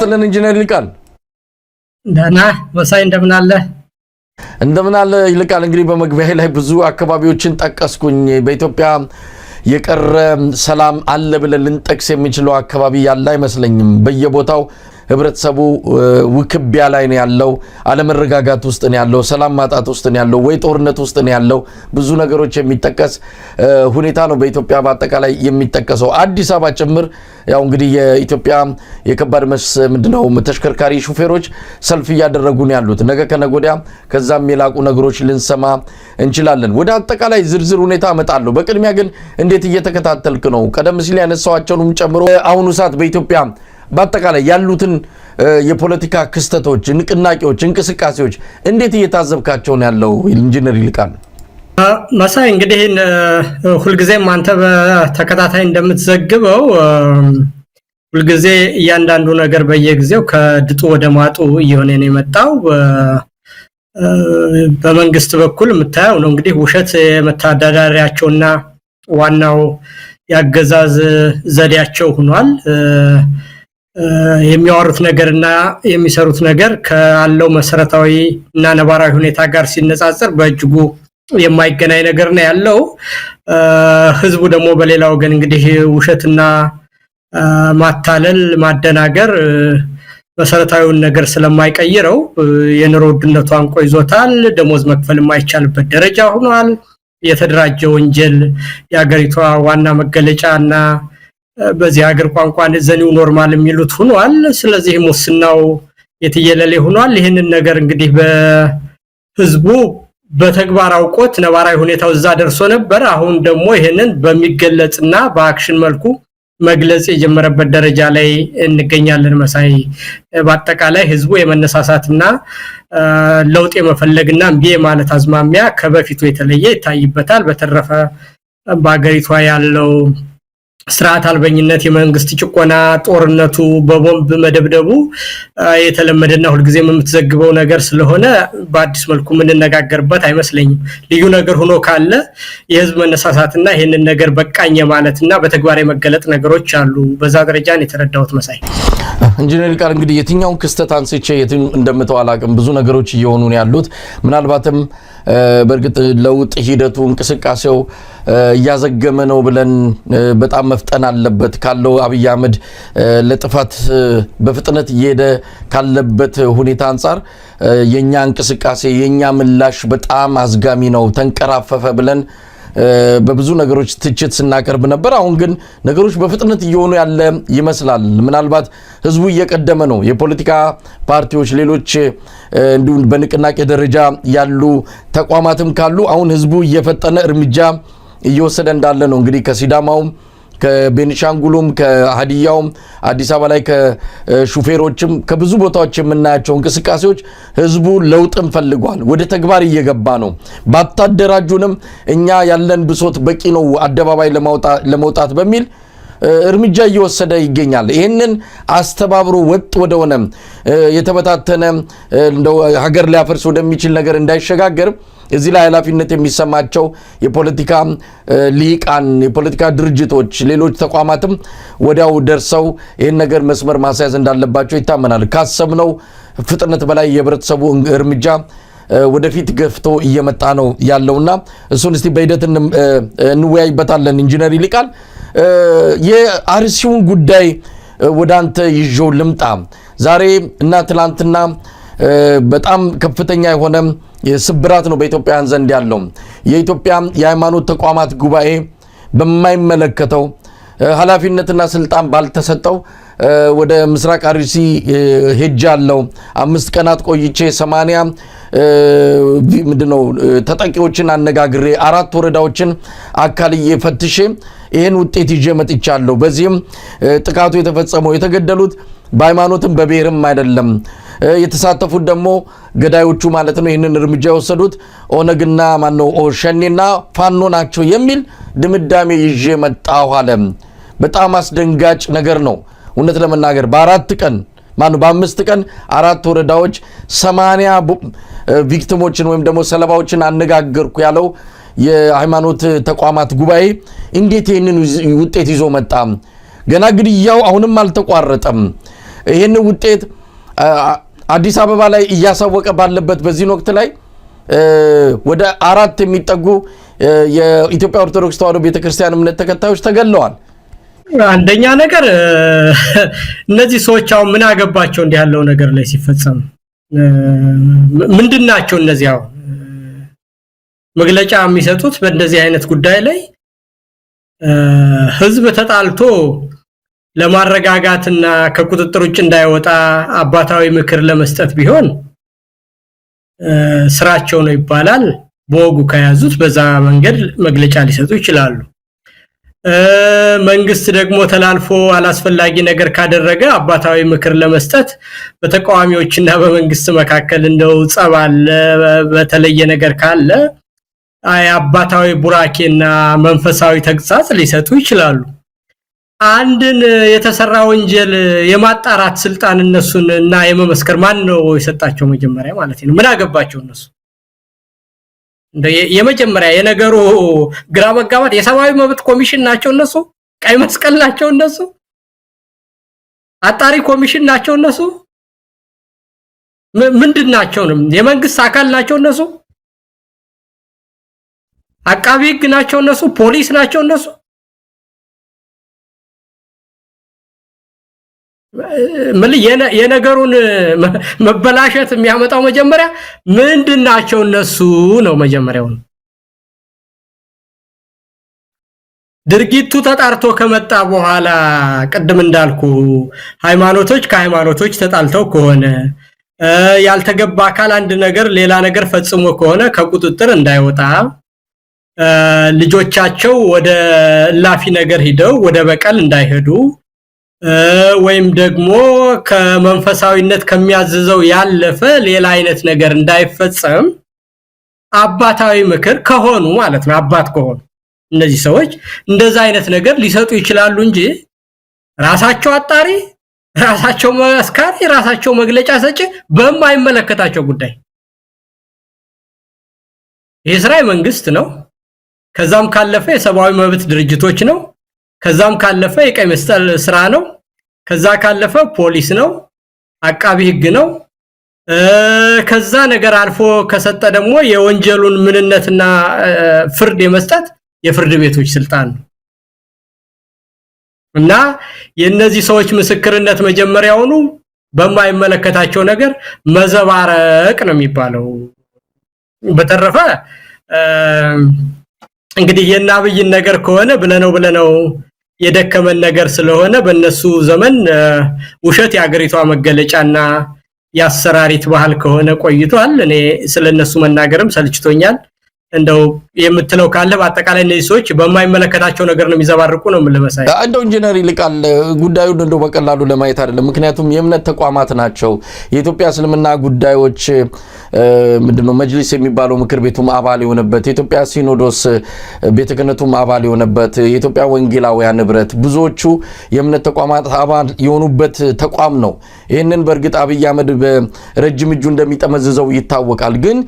ሰለን ኢንጂነር ይልቃል ደህና ወሳይ እንደምን አለ ይልቃል እንግዲህ በመግቢያ ላይ ብዙ አካባቢዎችን ጠቀስኩኝ በኢትዮጵያ የቀረ ሰላም አለ ብለን ልንጠቅስ የሚችለው አካባቢ ያለ አይመስለኝም በየቦታው ህብረተሰቡ ውክቢያ ላይ ነው ያለው አለመረጋጋት ውስጥ ነው ያለው ሰላም ማጣት ውስጥ ነው ያለው ወይ ጦርነት ውስጥ ነው ያለው ብዙ ነገሮች የሚጠቀስ ሁኔታ ነው በኢትዮጵያ በአጠቃላይ የሚጠቀሰው አዲስ አበባ ጭምር ያው እንግዲህ የኢትዮጵያ የከባድ ምንድነው ተሽከርካሪ ሹፌሮች ሰልፍ ያደረጉ ነው ያሉት ነገ ከነጎዲያ ከዛም የላቁ ነገሮች ልንሰማ እንችላለን ወደ አጠቃላይ ዝርዝር ሁኔታ አመጣለሁ በቅድሚያ ግን እንዴት እየተከታተልክ ነው ቀደም ሲል ያነሳዋቸውንም ጨምሮ አሁን ሰዓት በኢትዮጵያ በአጠቃላይ ያሉትን የፖለቲካ ክስተቶች ንቅናቄዎች እንቅስቃሴዎች እንዴት እየታዘብካቸው ነው ያለው ኢንጂነር ይልቃል መሳይ እንግዲህ ሁሉ ጊዜም አንተ በተከታታይ እንደምትዘግበው ሁሉ ጊዜ እያንዳንዱ ነገር በየጊዜው ከድጡ ወደ ማጡ እየሆነ ነው የመጣው በመንግስት በኩል የምታየው ነው እንግዲህ ውሸት የመታዳዳሪያቸውና ዋናው ያገዛዝ ዘዴያቸው ሆኗል የሚያወሩት ነገርና የሚሰሩት ነገር ካለው መሰረታዊ እና ነባራዊ ሁኔታ ጋር ሲነጻጸር በእጅጉ የማይገናኝ ነገር ነው ያለው ህዝቡ ደግሞ በሌላው ወገን እንግዲህ ውሸትና ማታለል ማደናገር መሰረታዊውን ነገር ስለማይቀይረው የኑሮ ውድነቱ አንቆ ይዞታል ደሞዝ መክፈል የማይቻልበት ደረጃ ሆኗል የተደራጀ ወንጀል ያገሪቷ ዋና መገለጫና በዚህ ሀገር ቋንቋ ዘኒው ኖርማል የሚሉት ሆኗል ስለዚህ ሙስናው የትየለሌ ሆኗል ይሄንን ነገር እንግዲህ በህዝቡ በተግባር አውቆት ነባራዊ ሁኔታው እዛ ደርሶ ነበር አሁን ደግሞ ይሄንን በሚገለጽና በአክሽን መልኩ መግለጽ የጀመረበት ደረጃ ላይ እንገኛለን መሳይ በአጠቃላይ ህዝቡ የመነሳሳትና ለውጥ የመፈለግና እንዴ ማለት አዝማሚያ ከበፊቱ የተለየ ይታይበታል በተረፈ በአገሪቷ ያለው ስርዓት አልበኝነት የመንግስት ጭቆና ጦርነቱ በቦምብ መደብደቡ የተለመደና ሁሉ ጊዜ የምትዘግበው ነገር ስለሆነ በአዲስ መልኩ ምን እንነጋገርበት አይመስለኝም ልዩ ነገር ሆኖ ካለ የህዝብ መነሳሳትና ይሄንን ነገር በቃኘ ማለትና በተግባር የመገለጥ ነገሮች አሉ በዛ ደረጃ ነው የተረዳሁት መሳይ ኢንጂነር ይልቃል እንግዲህ የትኛውን ክስተት አንስቼ የትኛው እንደምተው አላቅም ብዙ ነገሮች እየሆኑ ነው ያሉት ምናልባትም በርግጥ ለውጥ ሂደቱ እንቅስቃሴው ያዘገመ ነው ብለን በጣም መፍጠን አለበት ካለው አብይ አህመድ ለጥፋት በፍጥነት እየሄደ ካለበት ሁኔታ አንፃር የኛ እንቅስቃሴ የኛ ምላሽ በጣም አዝጋሚ ነው ተንቀራፈፈ ብለን በብዙ ነገሮች ትችት ስናቀርብ ነበር አሁን ግን ነገሮች በፍጥነት እየሆኑ ያለ ይመስላል ምናልባት ህዝቡ እየቀደመ ነው የፖለቲካ ፓርቲዎች ሌሎች እንዲሁ በንቅናቄ ደረጃ ያሉ ተቋማትም ካሉ አሁን ህዝቡ እየፈጠነ እርምጃ እየወሰደ እንዳለ ነው እንግዲህ ከሲዳማው ከቤኒሻንጉሉም ከሃዲያውም አዲስ አበባ ላይ ከሹፌሮችም ከብዙ ቦታዎች የምናያቸው እንቅስቃሴዎች ህዝቡ ለውጥን ፈልጓል ወደ ተግባር እየገባ ነው ባታደራጁንም እኛ ያለን ብሶት በቂ ነው አደባባይ ለመውጣት በሚል እርምጃ እየወሰደ ይገኛል ይሄንን አስተባብሮ ወጥ ወደሆነ የተበታተነ እንደው ሀገር ሊያፈርስ ወደሚችል ነገር እንዳይሸጋገር እዚህ ላይ ኃላፊነት የሚሰማቸው የፖለቲካ ሊቃን የፖለቲካ ድርጅቶች ሌሎች ተቋማትም ወዲያው ደርሰው ይሄን ነገር መስመር ማስያዝ እንዳለባቸው ይታመናል ካሰብነው ፍጥነት በላይ የህብረተሰቡ እርምጃ ወደፊት ገፍቶ እየመጣ ነው ያለውና እሱን እስቲ በሂደት እንወያይበታለን ኢንጂነር ይልቃል የአርሲውን ጉዳይ ወዳንተ ይዤው ልምጣ ዛሬ እና ትላንትና በጣም ከፍተኛ የሆነ የስብራት ነው በኢትዮጵያውያን ዘንድ ያለው የኢትዮጵያ የሃይማኖት ተቋማት ጉባኤ በማይመለከተው ኃላፊነትና ስልጣን ባልተሰጠው ወደ ምስራቅ አርሲ ሄጃለሁ 5 ቀናት ቆይቼ 80 ምንድነው ተጠቂዎችን አነጋግሬ 4 ወረዳዎችን አካልዬ ፈትሼ ይሄን ውጤት ይዤ መጥቻለሁ በዚህም ጥቃቱ የተፈጸመው የተገደሉት በሃይማኖትም በብሔርም አይደለም የተሳተፉት ደግሞ ገዳዮቹ ማለት ነው ይሄንን እርምጃ የወሰዱት ኦነግና ማነው ኦሸኔና ፋኖ ናቸው የሚል ድምዳሜ ይዤ መጣሁ አለ በጣም አስደንጋጭ ነገር ነው እውነት ለመናገር በ5 ቀን 4 ወረዳዎች 80 ቪክቲሞችን ወይም ደግሞ ሰለባዎችን አነጋገርኩ ያለው የሃይማኖት ተቋማት ጉባኤ እንዴት ይሄንን ውጤት ይዞ መጣ ገና ግድያው አሁንም አልተቋረጠም ይሄን ውጤት አዲስ አበባ ላይ እያሳወቀ ባለበት በዚህ ወቅት ላይ ወደ 4 የሚጠጉ የኢትዮጵያ ኦርቶዶክስ ተዋሕዶ ቤተክርስቲያን እምነት ተከታዮች ተገለዋል። አንደኛ ነገር እነዚህ ሰዎች አሁን ምን አገባቸው እንዲህ ያለው ነገር ላይ ሲፈጸም ምንድናቸው? እነዚህ አሁን መግለጫ የሚሰጡት በእንደዚህ አይነት ጉዳይ ላይ ህዝብ ተጣልቶ ለማረጋጋትና ከቁጥጥር ውጭ እንዳይወጣ አባታዊ ምክር ለመስጠት ቢሆን ስራቸው ነው ይባላል። በወጉ ከያዙት በዛ መንገድ መግለጫ ሊሰጡ ይችላሉ። መንግስት ደግሞ ተላልፎ አላስፈላጊ ነገር ካደረገ አባታዊ ምክር ለመስጠት በተቃዋሚዎችና በመንግስት መካከል እንደው ጸባል በተለየ ነገር ካለ አባታዊ ቡራኬና መንፈሳዊ ተግሳጽ ሊሰጡ ይችላሉ። አንድን የተሰራ ወንጀል የማጣራት ስልጣን እነሱንና የመመስከር ማን ነው የሰጣቸው? መጀመሪያ ማለት ነው። ምን አገባቸው እነሱ? እንደ የመጀመሪያ የነገሩ ግራ መጋባት የሰብአዊ መብት ኮሚሽን ናቸው እነሱ? ቀይ መስቀል ናቸው እነሱ? አጣሪ ኮሚሽን ናቸው እነሱ? ምንድን ናቸው? የመንግስት አካል ናቸው እነሱ? አቃቢ ህግ ናቸው እነሱ? ፖሊስ ናቸው እነሱ? የነገሩን መበላሸት የሚያመጣው መጀመሪያ ምንድናቸው እነሱ ነው። መጀመሪያው ድርጊቱ ተጣርቶ ከመጣ በኋላ ቅድም እንዳልኩ ሃይማኖቶች ከሃይማኖቶች ተጣልተው ከሆነ ያልተገባ አካል አንድ ነገር ሌላ ነገር ፈጽሞ ከሆነ ከቁጥጥር እንዳይወጣ ልጆቻቸው ወደ ላፊ ነገር ሄደው ወደ በቀል እንዳይሄዱ ወይም ደግሞ ከመንፈሳዊነት ከሚያዝዘው ያለፈ ሌላ አይነት ነገር እንዳይፈጸም አባታዊ ምክር ከሆኑ ማለት ነው። አባት ከሆኑ እነዚህ ሰዎች እንደዛ አይነት ነገር ሊሰጡ ይችላሉ እንጂ ራሳቸው አጣሪ፣ ራሳቸው መስካሪ፣ ራሳቸው መግለጫ ሰጪ በማይመለከታቸው ጉዳይ የእስራኤል መንግስት ነው። ከዛም ካለፈ የሰብአዊ መብት ድርጅቶች ነው። ከዛም ካለፈ የቀይ መስቀል ስራ ነው። ከዛ ካለፈ ፖሊስ ነው፣ አቃቢ ህግ ነው። ከዛ ነገር አልፎ ከሰጠ ደግሞ የወንጀሉን ምንነትና ፍርድ የመስጠት የፍርድ ቤቶች ስልጣን ነው። እና የነዚህ ሰዎች ምስክርነት መጀመሪያውኑ በማይመለከታቸው ነገር መዘባረቅ ነው የሚባለው። በተረፈ እንግዲህ የናብይን ነገር ከሆነ ብለነው የደከመን ነገር ስለሆነ በእነሱ ዘመን ውሸት የአገሪቷ መገለጫና ያሰራሪት ባህል ከሆነ ቆይቷል። እኔ ስለነሱ መናገርም ሰልችቶኛል። እንደው የምትለው ካለ በአጠቃላይ እነዚህ ሰዎች በማይመለከታቸው ነገር ነው የሚዘባርቁ ነው የምልመሳይ። እንደው ኢንጂነር ይልቃል ጉዳዩን እንደው በቀላሉ ለማየት አይደለም። ምክንያቱም የእምነት ተቋማት ናቸው። የኢትዮጵያ እስልምና ጉዳዮች ምንድነው መጅሊስ የሚባለው ምክር ቤቱም አባል የሆነበት፣ የኢትዮጵያ ሲኖዶስ ቤተ ክህነቱም አባል የሆነበት፣ የኢትዮጵያ ወንጌላውያን ህብረት ብዙዎቹ የእምነት ተቋማት አባል የሆኑበት ተቋም ነው። ይህንን በእርግጥ አብይ አህመድ በረጅም እጁ እንደሚጠመዝዘው ይታወቃል። ግን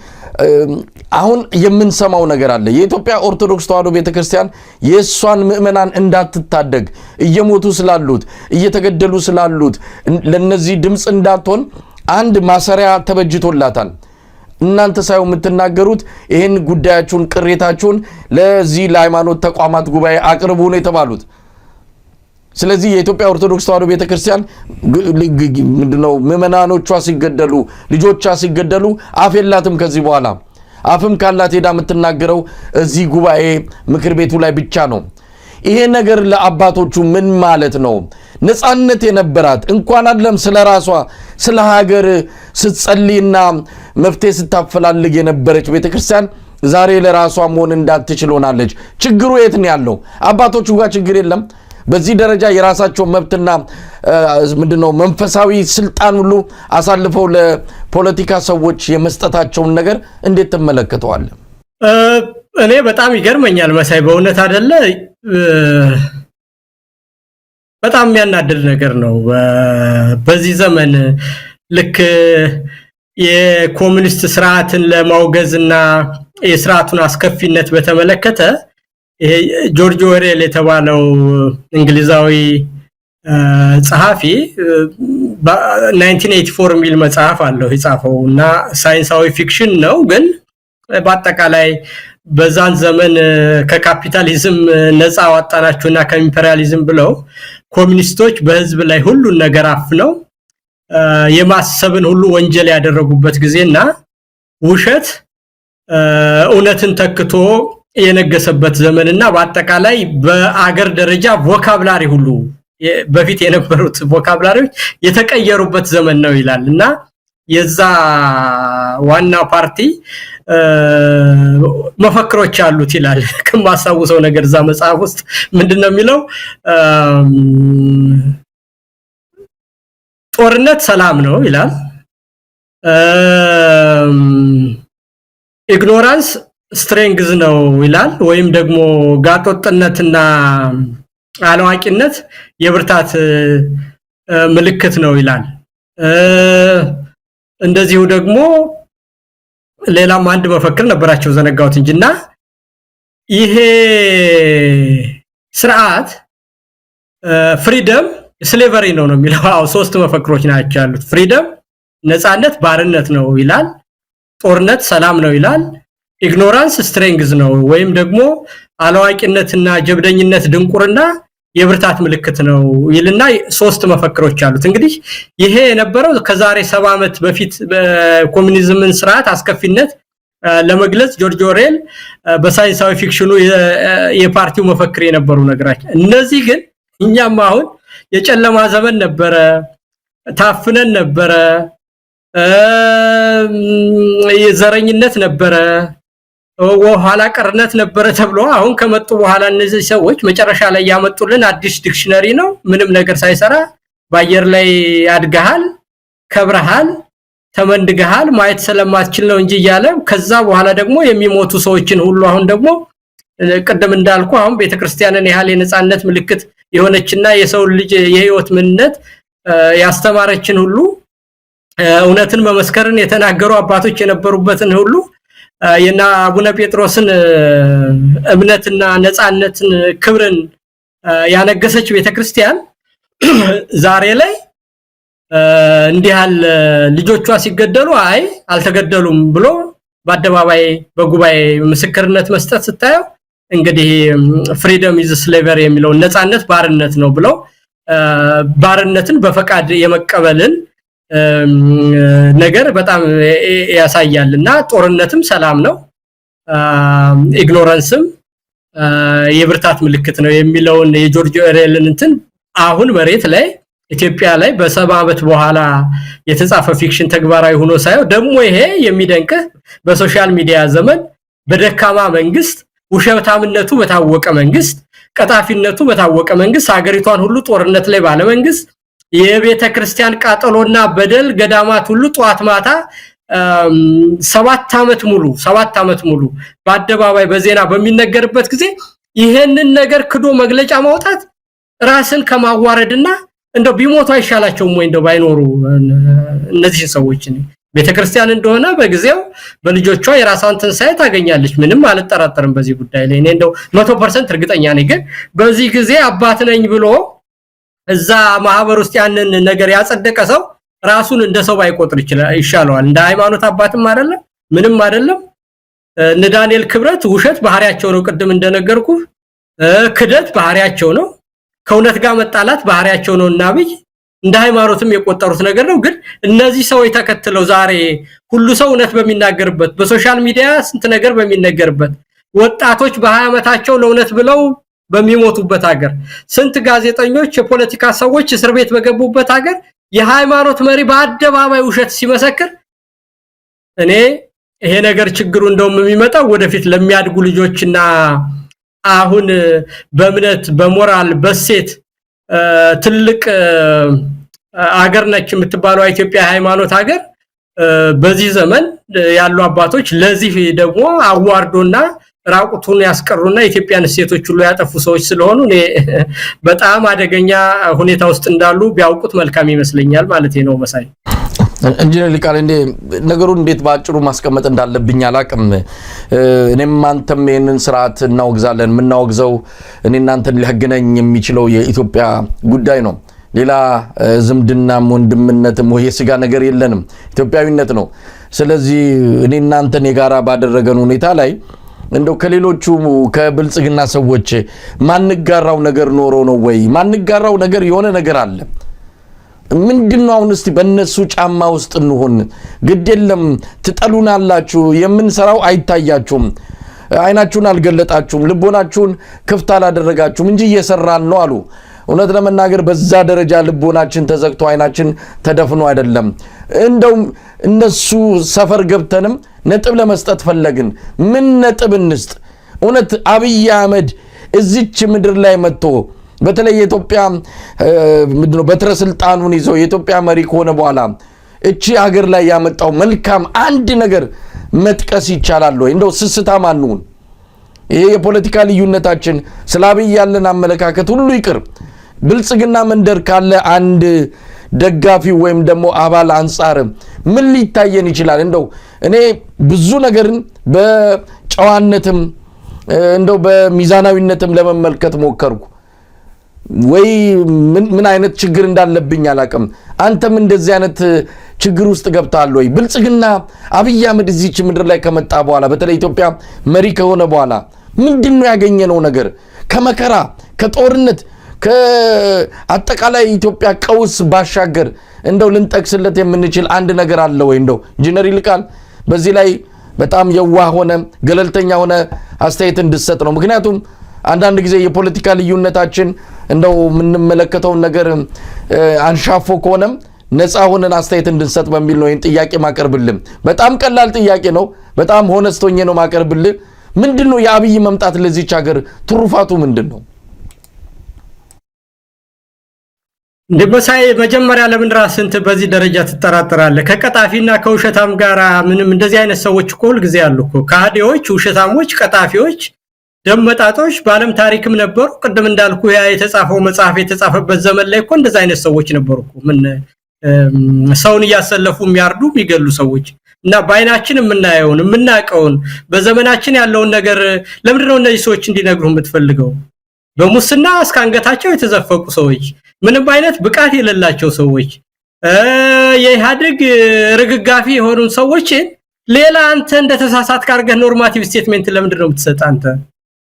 አሁን የምንሰማው ነገር አለ። የኢትዮጵያ ኦርቶዶክስ ተዋሕዶ ቤተክርስቲያን የሷን ምእመናን እንዳትታደግ እየሞቱ ስላሉት እየተገደሉ ስላሉት ለነዚህ ድምጽ እንዳትሆን አንድ ማሰሪያ ተበጅቶላታል። እናንተ ሳይው የምትናገሩት ይሄን ጉዳያችሁን ቅሬታችሁን ለዚህ ለሃይማኖት ተቋማት ጉባኤ አቅርቡ ነው የተባሉት። ስለዚህ የኢትዮጵያ ኦርቶዶክስ ተዋሕዶ ቤተክርስቲያን ምንድነው ምእመናኖቿ ሲገደሉ ልጆቿ ሲገደሉ አፍ የላትም። ከዚህ በኋላ አፍም ካላት ሄዳ የምትናገረው እዚህ ጉባኤ ምክር ቤቱ ላይ ብቻ ነው። ይሄ ነገር ለአባቶቹ ምን ማለት ነው? ነፃነት የነበራት እንኳን አይደለም ስለራሷ ስለ ሀገር ስትጸልይና መፍትሄ ስታፈላልግ የነበረች ቤተክርስቲያን ዛሬ ለራሷ መሆን እንዳትችል ሆናለች። ችግሩ የት ነው ያለው? አባቶቹ ጋር ችግር የለም? በዚህ ደረጃ የራሳቸው መብትና ምንድነው መንፈሳዊ ስልጣን ሁሉ አሳልፈው ለፖለቲካ ሰዎች የመስጠታቸውን ነገር እንዴት ተመለከተዋል? እኔ በጣም ይገርመኛል መሳይ፣ በእውነት አይደለ በጣም የሚያናድድ ነገር ነው። በዚህ ዘመን ልክ የኮሙኒስት ስርዓትን ለማውገዝና የስርዓቱን አስከፊነት በተመለከተ ጆርጅ ኦርዌል የተባለው እንግሊዛዊ ጸሐፊ 1984 የሚል መጽሐፍ አለው የጻፈውና ሳይንሳዊ ፊክሽን ነው ግን በአጠቃላይ በዛን ዘመን ከካፒታሊዝም ነፃ ወጣናቸውና ከኢምፔሪያሊዝም ብለው ኮሚኒስቶች በህዝብ ላይ ሁሉ ነገር አፍነው የማሰብን ሁሉ ወንጀል ያደረጉበት ጊዜና ውሸት እውነትን ተክቶ የነገሰበት ዘመንና በአጠቃላይ በአገር ደረጃ ቮካብላሪ ሁሉ በፊት የነበሩት ቮካብላሪዎች የተቀየሩበት ዘመን ነው ይላልና የዛ ዋና ፓርቲ መፈክሮች አሉት ይላል ከማሳውሰው ነገር ዛ መጽሐፍ ውስጥ ምንድነው የሚለው ጦርነት ሰላም ነው ይላል ኢግኖራንስ ስትሬንግዝ ነው ይላል ወይም ደግሞ ጋጦጥነትና አላዋቂነት የብርታት ምልክት ነው ይላል እንደዚሁ ደግሞ ሌላም አንድ መፈክር ነበራቸው ዘነጋውት እንጂና ይሄ ስርዓት ፍሪደም ስሌቨሪ ነው የሚለው ሶስት መፈክሮች ናቸው ያሉት ፍሪደም ነፃነት ባርነት ነው ይላል ጦርነት ሰላም ነው ይላል ኢግኖራንስ ስትሬንግዝ ነው ወይም ደግሞ አላዋቂነትና ጀብደኝነት ድንቁርና የብርታት ምልክት ነው ይልና ሶስት መፈክሮች አሉት እንግዲህ ይሄ የነበረው ከዛሬ 70 ዓመት በፊት በኮሙኒዝምን ስርዓት አስከፊነት ለመግለጽ ጆርጅ ኦርዌል በሳይንሳዊ ፊክሽኑ የፓርቲው መፈክር የነበሩ ነገራቸው እነዚህ ግን እኛም አሁን የጨለማ ዘመን ነበረ ታፍነን ነበረ የዘረኝነት ነበረ ወኋላ ቀርነት ነበረ ተብሎ አሁን ከመጡ በኋላ እነዚህ ሰዎች መጨረሻ ላይ ያመጡልን አዲስ ዲክሽነሪ ነው ምንም ነገር ሳይሰራ ባየር ላይ አድገሃል ከብረሃል ተመንድገሃል ማየት ስለማትችል ነው እንጂ ያለ ከዛ በኋላ ደግሞ የሚሞቱ ሰዎችን ሁሉ አሁን ደግሞ ቀደም እንዳልኩ አሁን ቤተክርስቲያንን ያህል የነጻነት ምልክት የሆነችና የሰው ልጅ የህይወት ምንነት ያስተማረችን ሁሉ እውነትን መመስከርን የተናገሩ አባቶች የነበሩበትን ሁሉ የና አቡነ ጴጥሮስን እምነትና ነጻነትን ክብርን ያነገሰች ቤተክርስቲያን ዛሬ ላይ እንዲህ ያለ ልጆቿ ሲገደሉ አይ አልተገደሉም ብሎ በአደባባይ በጉባኤ ምስክርነት መስጠት ስታየው እንግዲህ ፍሪደም ኢዝ ስሌቨሪ የሚለው ነጻነት ባርነት ነው ብለው ባርነትን በፈቃድ የመቀበልን ነገር በጣም ያሳያልና ጦርነትም ሰላም ነው ኢግኖራንስም የብርታት ምልክት ነው የሚለውን የጆርጅ ኦርዌልን እንትን አሁን መሬት ላይ ኢትዮጵያ ላይ በ70 ዓመት በኋላ የተጻፈ ፊክሽን ተግባራዊ ሆኖ ሳይው ደግሞ ይሄ የሚደንቅ በሶሻል ሚዲያ ዘመን በደካማ መንግስት ውሸታምነቱ በታወቀ መንግስት ቀጣፊነቱ በታወቀ መንግስት ሀገሪቷን ሁሉ ጦርነት ላይ ባለ መንግስት የቤተ ክርስቲያን ቃጠሎና በደል ገዳማት ሁሉ ጧት ማታ 7 ዓመት ሙሉ በአደባባይ በዜና በሚነገርበት ጊዜ ይሄንን ነገር ክዶ መግለጫ ማውጣት ራስን ከማዋረድና እንደው ቢሞቱ አይሻላቸውም ወይ እንደው ባይኖሩ እነዚህ ሰዎች ቤተክርስቲያን እንደሆነ በጊዜው በልጆቿ የራሷን ትንሳኤ ታገኛለች ምንም አልጠራጠርም በዚህ ጉዳይ ላይ እኔ እንደው 100% እርግጠኛ ነኝ ግን በዚህ ጊዜ አባት ነኝ ብሎ እዛ ማህበር ውስጥ ያንን ነገር ያጸደቀ ሰው ራሱን እንደ ሰው ባይቆጥር ይሻለዋል እንደ ሃይማኖት አባትም አይደለም ምንም አይደለም እነ ዳንኤል ክብረት ውሸት ባህሪያቸው ነው ቅድም እንደነገርኩ ክደት ባህሪያቸው ነው ከውነት ጋር መጣላት ባህሪያቸው ነውና አብይ እንደ ሃይማኖትም የቆጠሩት ነገር ነው ግን እነዚህ ሰዎች ተከትለው ዛሬ ሁሉ ሰው እውነት በሚናገርበት በሶሻል ሚዲያ ስንት ነገር በሚነገርበት ወጣቶች በ20 ዓመታቸው ለውነት ብለው በሚሞቱበት ሀገር ስንት ጋዜጠኞች የፖለቲካ ሰዎች እስር ቤት በገቡበት ሀገር የሃይማኖት መሪ በአደባባይ ውሸት ሲመሰክር እኔ ይሄ ነገር ችግሩ እንደውም የሚመጣው ወደፊት ለሚያድጉ ልጆችና አሁን በእምነት በሞራል በሴት ትልቅ ሀገር ነች የምትባለው ኢትዮጵያ ሃይማኖት ሀገር በዚህ ዘመን ያሉ አባቶች ለዚህ ደግሞ አዋርዶና ራቁቱን ያስቀሩና ኢትዮጵያን ሴቶች ሁሉ ያጠፉ ሰዎች ስለሆኑ እኔ በጣም አደገኛ ሁኔታ ውስጥ እንዳሉ ቢያውቁት መልካም ይመስለኛል ማለት ነው መሳይ ኢንጂነር ሊቃል እንደ ነገሩን እንዴት ባጭሩ ማስቀመጥ እንዳለብኝ አላቅም እኔም አንተም ይሄንን ስርዓት እናወግዛለን ምናወግዘው እኔ እናንተን ሊያገናኝ የሚችለው የኢትዮጵያ ጉዳይ ነው ሌላ ዝምድናም ወንድምነትም ወይ የስጋ ነገር የለንም ኢትዮጵያዊነት ነው ስለዚህ እኔ እናንተን የጋራ ባደረገን ሁኔታ ላይ እንደው ከሌሎቹ ከብልጽግና ሰዎች ማንጋራው ነገር ኖሮ ነው ወይ ማንጋራው ነገር የሆነ ነገር አለ ምንድነው አሁን እስቲ በእነሱ ጫማ ውስጥ እንሆን ግድ የለም ትጠሉናላችሁ የምንሰራው አይታያችሁም አይናችሁን አልገለጣችሁም ልቦናችሁን ክፍት አላደረጋችሁም እንጂ እየሰራን ነው አሉ እውነት ለመናገር በዛ ደረጃ ልቦናችን ተዘግቶ አይናችን ተደፍኖ አይደለም እንደው እነሱ ሰፈር ገብተንም ነጥብ ለመስጠት ፈለግን ምን ነጥብ እንስጥ እውነት አብይ አህመድ እዚች ምድር ላይ መጥቶ በተለይ የኢትዮጵያ ምንድነው በትረ ስልጣኑን ይዞ የኢትዮጵያ መሪ ሆነ በኋላ እቺ ሀገር ላይ ያመጣው መልካም አንድ ነገር መጥቀስ ይቻላል ወይ እንደው ስስታም አንሁን ይሄ የፖለቲካ ልዩነታችን ስላብይ ያለን አመለካከት ሁሉ ይቅር ብልጽግና መንደር ካለ አንድ ደጋፊ ወይም ደግሞ አባል አንፃር ምን ሊታየን ይችላል እንደው እኔ ብዙ ነገርን በጨዋነትም እንደው በሚዛናዊነትም ለመመልከት ሞከርኩ ወይ ምን አይነት ችግር እንዳለብኝ አላቀም አንተም እንደዚህ አይነት ችግር ውስጥ ገብታል ወይ ብልጽግና አብይ አህመድ እዚች ምድር ላይ ከመጣ በኋላ በተለይ ኢትዮጵያ መሪ ከሆነ በኋላ ምንድነው ያገኘነው ነገር ከመከራ ከጦርነት ከአጠቃላይ ኢትዮጵያ ቀውስ ባሻገር እንደው ልንጠቅስለት የምንችል አንድ ነገር አለ ወይ እንደው ኢንጂነር ይልቃል በዚህ ላይ በጣም የዋህ ሆነ ገለልተኛ ሆነ አስተያየት እንድሰጥ ነው ምክንያቱም አንዳንድ ጊዜ የፖለቲካ ልዩነታችን እንደው ምንመለከተው ነገር አንሻፎ ከሆነም ነፃ ሆነን አስተያየት እንድንሰጥ በሚል ነው ይሄን ጥያቄ ማቀርብልም በጣም ቀላል ጥያቄ ነው በጣም ሆነስቶኝ ነው ማቀርብል ምንድነው የአብይ መምጣት ለዚህች ሀገር ትሩፋቱ ምንድነው እንደመሳይ መጀመሪያ ለምን ራስን በዚህ ደረጃ ትጠራጠራለህ ከቀጣፊና ከውሸታም ጋር ምንም እንደዚህ አይነት ሰዎች ሁሉ ጊዜ አሉ እኮ ካዲዎች ውሸታሞች ቀጣፊዎች ደመጣጦች ባለም ታሪክም ነበሩ ቅድም እንዳልኩ ያ የተጻፈው መጽሐፍ የተጻፈበት ዘመን ላይ እኮ እንደዚህ አይነት ሰዎች ነበሩ እኮ ምን ሰውን ያሰለፉ የሚያርዱ የሚገሉ ሰዎች እና ባይናችን የምናየውን የምናቀውን በዘመናችን ያለውን ነገር ለምንድነው እነዚህ ሰዎች እንዲነግሩ የምትፈልገው በሙስና እስከ አንገታቸው የተዘፈቁ ሰዎች ምንም አይነት ብቃት የሌላቸው ሰዎች የኢህአዴግ ርግጋፊ የሆኑ ሰዎች ሌላ አንተ እንደተሳሳት ካርገህ ኖርማቲቭ ስቴትመንት ለምንድነው የምትሰጥ አንተ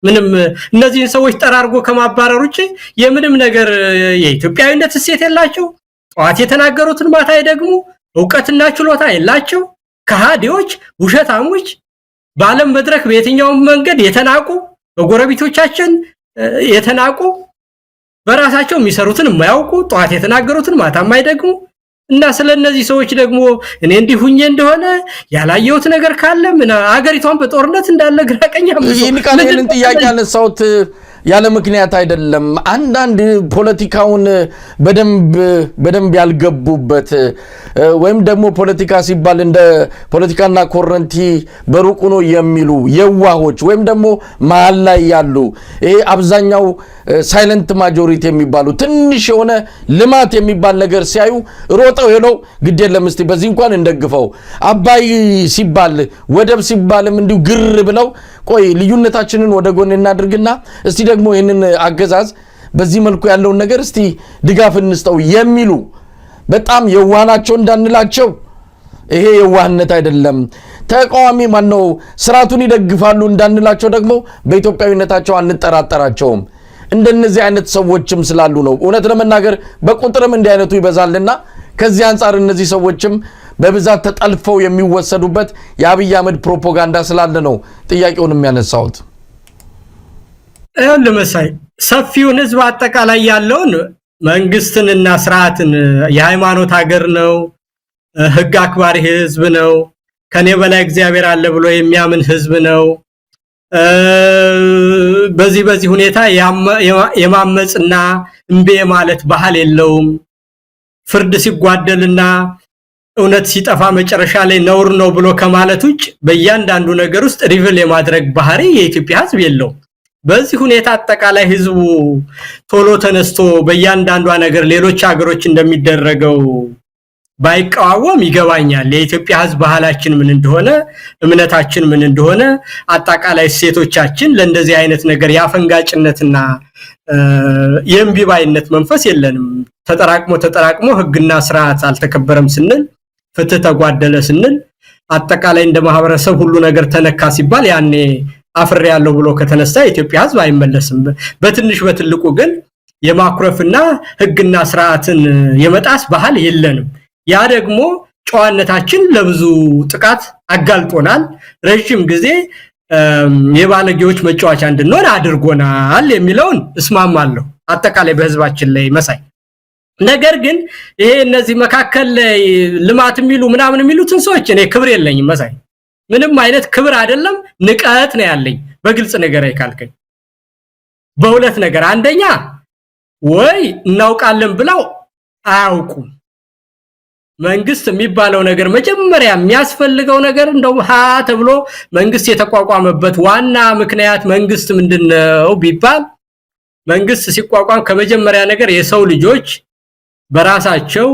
ምንም እነዚህን ሰዎች ጠራርጎ ከማባረር ውጪ የምንም ነገር የኢትዮጵያዊነት እሴት የላቸው ጧት የተናገሩትን ማታ ደግሞ ዕውቀትና ችሎታ የላቸው ከሃዲዎች ውሸታሞች ባለም መድረክ በየትኛውም መንገድ የተናቁ በጎረቤቶቻችን የተናቁ በራሳቸው የሚሰሩትን የማያውቁ ጧት የተናገሩትን ማታ የማይደግሙ እና ስለነዚህ ሰዎች ደግሞ እኔ እንዲሁኝ እንደሆነ ያላየሁት ነገር ካለ ምን አገሪቷን በጦርነት እንዳለ ግራቀኛ ይንቃልን ጥያቄ ያነሳውት ያለ ምክንያት አይደለም አንዳንድ ፖለቲካውን በደንብ ያልገቡበት ወይም ደግሞ ፖለቲካ ሲባል እንደ ፖለቲካና ኮረንቲ በሩቁ ነው የሚሉ የዋሆች ወይም ደግሞ መሃል ላይ ያሉ ይሄ አብዛኛው ሳይለንት ማጆሪቲ የሚባሉ ትንሽ የሆነ ልማት የሚባል ነገር ሲያዩ ሮጠው ሄለው ግድ የለም እስቲ በዚህ እንኳን እንደግፈው አባይ ሲባል ወደብ ሲባልም እንዲሁ ግር ብለው ቆይ ልዩነታችንን ወደ ጎን እናድርግና እስቲ ደግሞ ይሄንን አገዛዝ በዚህ መልኩ ያለውን ነገር እስቲ ድጋፍ እንስጠው የሚሉ በጣም የዋናቸው እንዳንላቸው ይሄ የዋህነት አይደለም ተቃዋሚ ማን ነው ስራቱን ይደግፋሉ እንዳንላቸው ደግሞ በኢትዮጵያዊነታቸው አንጠራጠራቸውም እንደነዚህ አይነት ሰዎችም ስላሉ ነው እውነት ለመናገር በቁጥርም እንዲህ አይነቱ ይበዛልና ከዚህ አንፃር እነዚህ ሰዎችም በብዛት ተጠልፈው የሚወሰዱበት የአብይ አህመድ ፕሮፓጋንዳ ስላለ ነው ጥያቄውን የሚያነሳውት ለምሳሌ ሰፊውን ህዝብ አጠቃላይ ያለውን መንግስትንና ስርዓትን የሃይማኖት ሀገር ነው ህግ አክባሪ ህዝብ ነው ከኔ በላይ እግዚአብሔር አለ ብሎ የሚያምን ህዝብ ነው በዚህ ሁኔታ የማመጽና እንቤ ማለት ባህል የለውም ፍርድ ሲጓደልና እውነት ሲጠፋ መጨረሻ ላይ ነውር ነው ብሎ ከማለት ውጭ በእያንዳንዱ ነገር ውስጥ ሪቪል የማድረግ ባህሪ የኢትዮጵያ ህዝብ የለውም በዚህ ሁኔታ አጠቃላይ ህዝቡ ቶሎ ተነስቶ በእያንዳንዷ ነገር ሌሎች ሀገሮች እንደሚደረገው ባይቃወም ይገባኛል የኢትዮጵያ ህዝብ ባህላችን ምን እንደሆነ እምነታችን ምን እንደሆነ አጠቃላይ ሴቶቻችን ለእንደዚህ አይነት ነገር ያፈንጋጭነትና የእምቢባይነት መንፈስ የለንም። ተጠራቅሞ ህግና ስርዓት አልተከበረም ስንል ፍትህ ተጓደለ ስንል አጠቃላይ እንደ ማህበረሰብ ሁሉ ነገር ተነካ ሲባል ያኔ አፍሬ ያለው ብሎ ከተነሳ ኢትዮጵያ ህዝብ አይመለስም። በትንሽ በትልቁ ግን የማኩረፍና ህግና ስርዓትን የመጣስ ባህል የለንም። ያ ደግሞ ጨዋነታችን ለብዙ ጥቃት አጋልጦናል። ረጅም ጊዜ የባለጌዎች መጫወቻ እንድንሆን አድርጎናል የሚለውን እስማማለሁ አጠቃላይ በህዝባችን ላይ መሳይ። ነገር ግን ይሄ እነዚህ መካከል ላይ ልማት የሚሉ ምናምን የሚሉትን ሰዎች እኔ ክብር የለኝም መሳይ። ምንም አይነት ክብር አይደለም ንቀት ነው ያለኝ። በግልጽ ነገር አይካልከኝ በሁለት ነገር፣ አንደኛ ወይ እናውቃለን ብለው አያውቁም። መንግስት የሚባለው ነገር መጀመሪያ የሚያስፈልገው ነገር እንደው ተብሎ መንግስት የተቋቋመበት ዋና ምክንያት መንግስት ምንድነው ቢባል መንግስት ሲቋቋም ከመጀመሪያ ነገር የሰው ልጆች በራሳቸው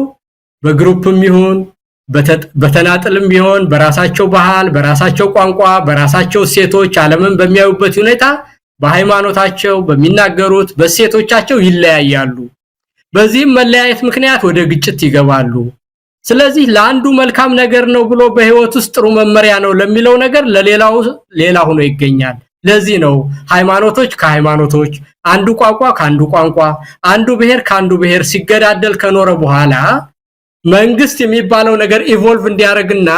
በግሩፕም ይሁን በተናጥልም ይሁን በራሳቸው ባህል፣ በራሳቸው ቋንቋ፣ በራሳቸው ሴቶች ዓለምን በሚያዩበት ሁኔታ በሃይማኖታቸው በሚናገሩት በሴቶቻቸው ይለያያሉ። በዚህም መለያየት ምክንያት ወደ ግጭት ይገባሉ። ስለዚህ ለአንዱ መልካም ነገር ነው ብሎ በህይወት ውስጥ ጥሩ መመሪያ ነው ለሚለው ነገር ለሌላው ሌላ ሆኖ ይገኛል። ለዚህ ነው ሃይማኖቶች ከሃይማኖቶች አንዱ ቋንቋ ከአንዱ ቋንቋ አንዱ ብሔር ከአንዱ ብሔር ሲገዳደል ከኖረ በኋላ መንግስት የሚባለው ነገር ኢቮልቭ እንዲያደርግና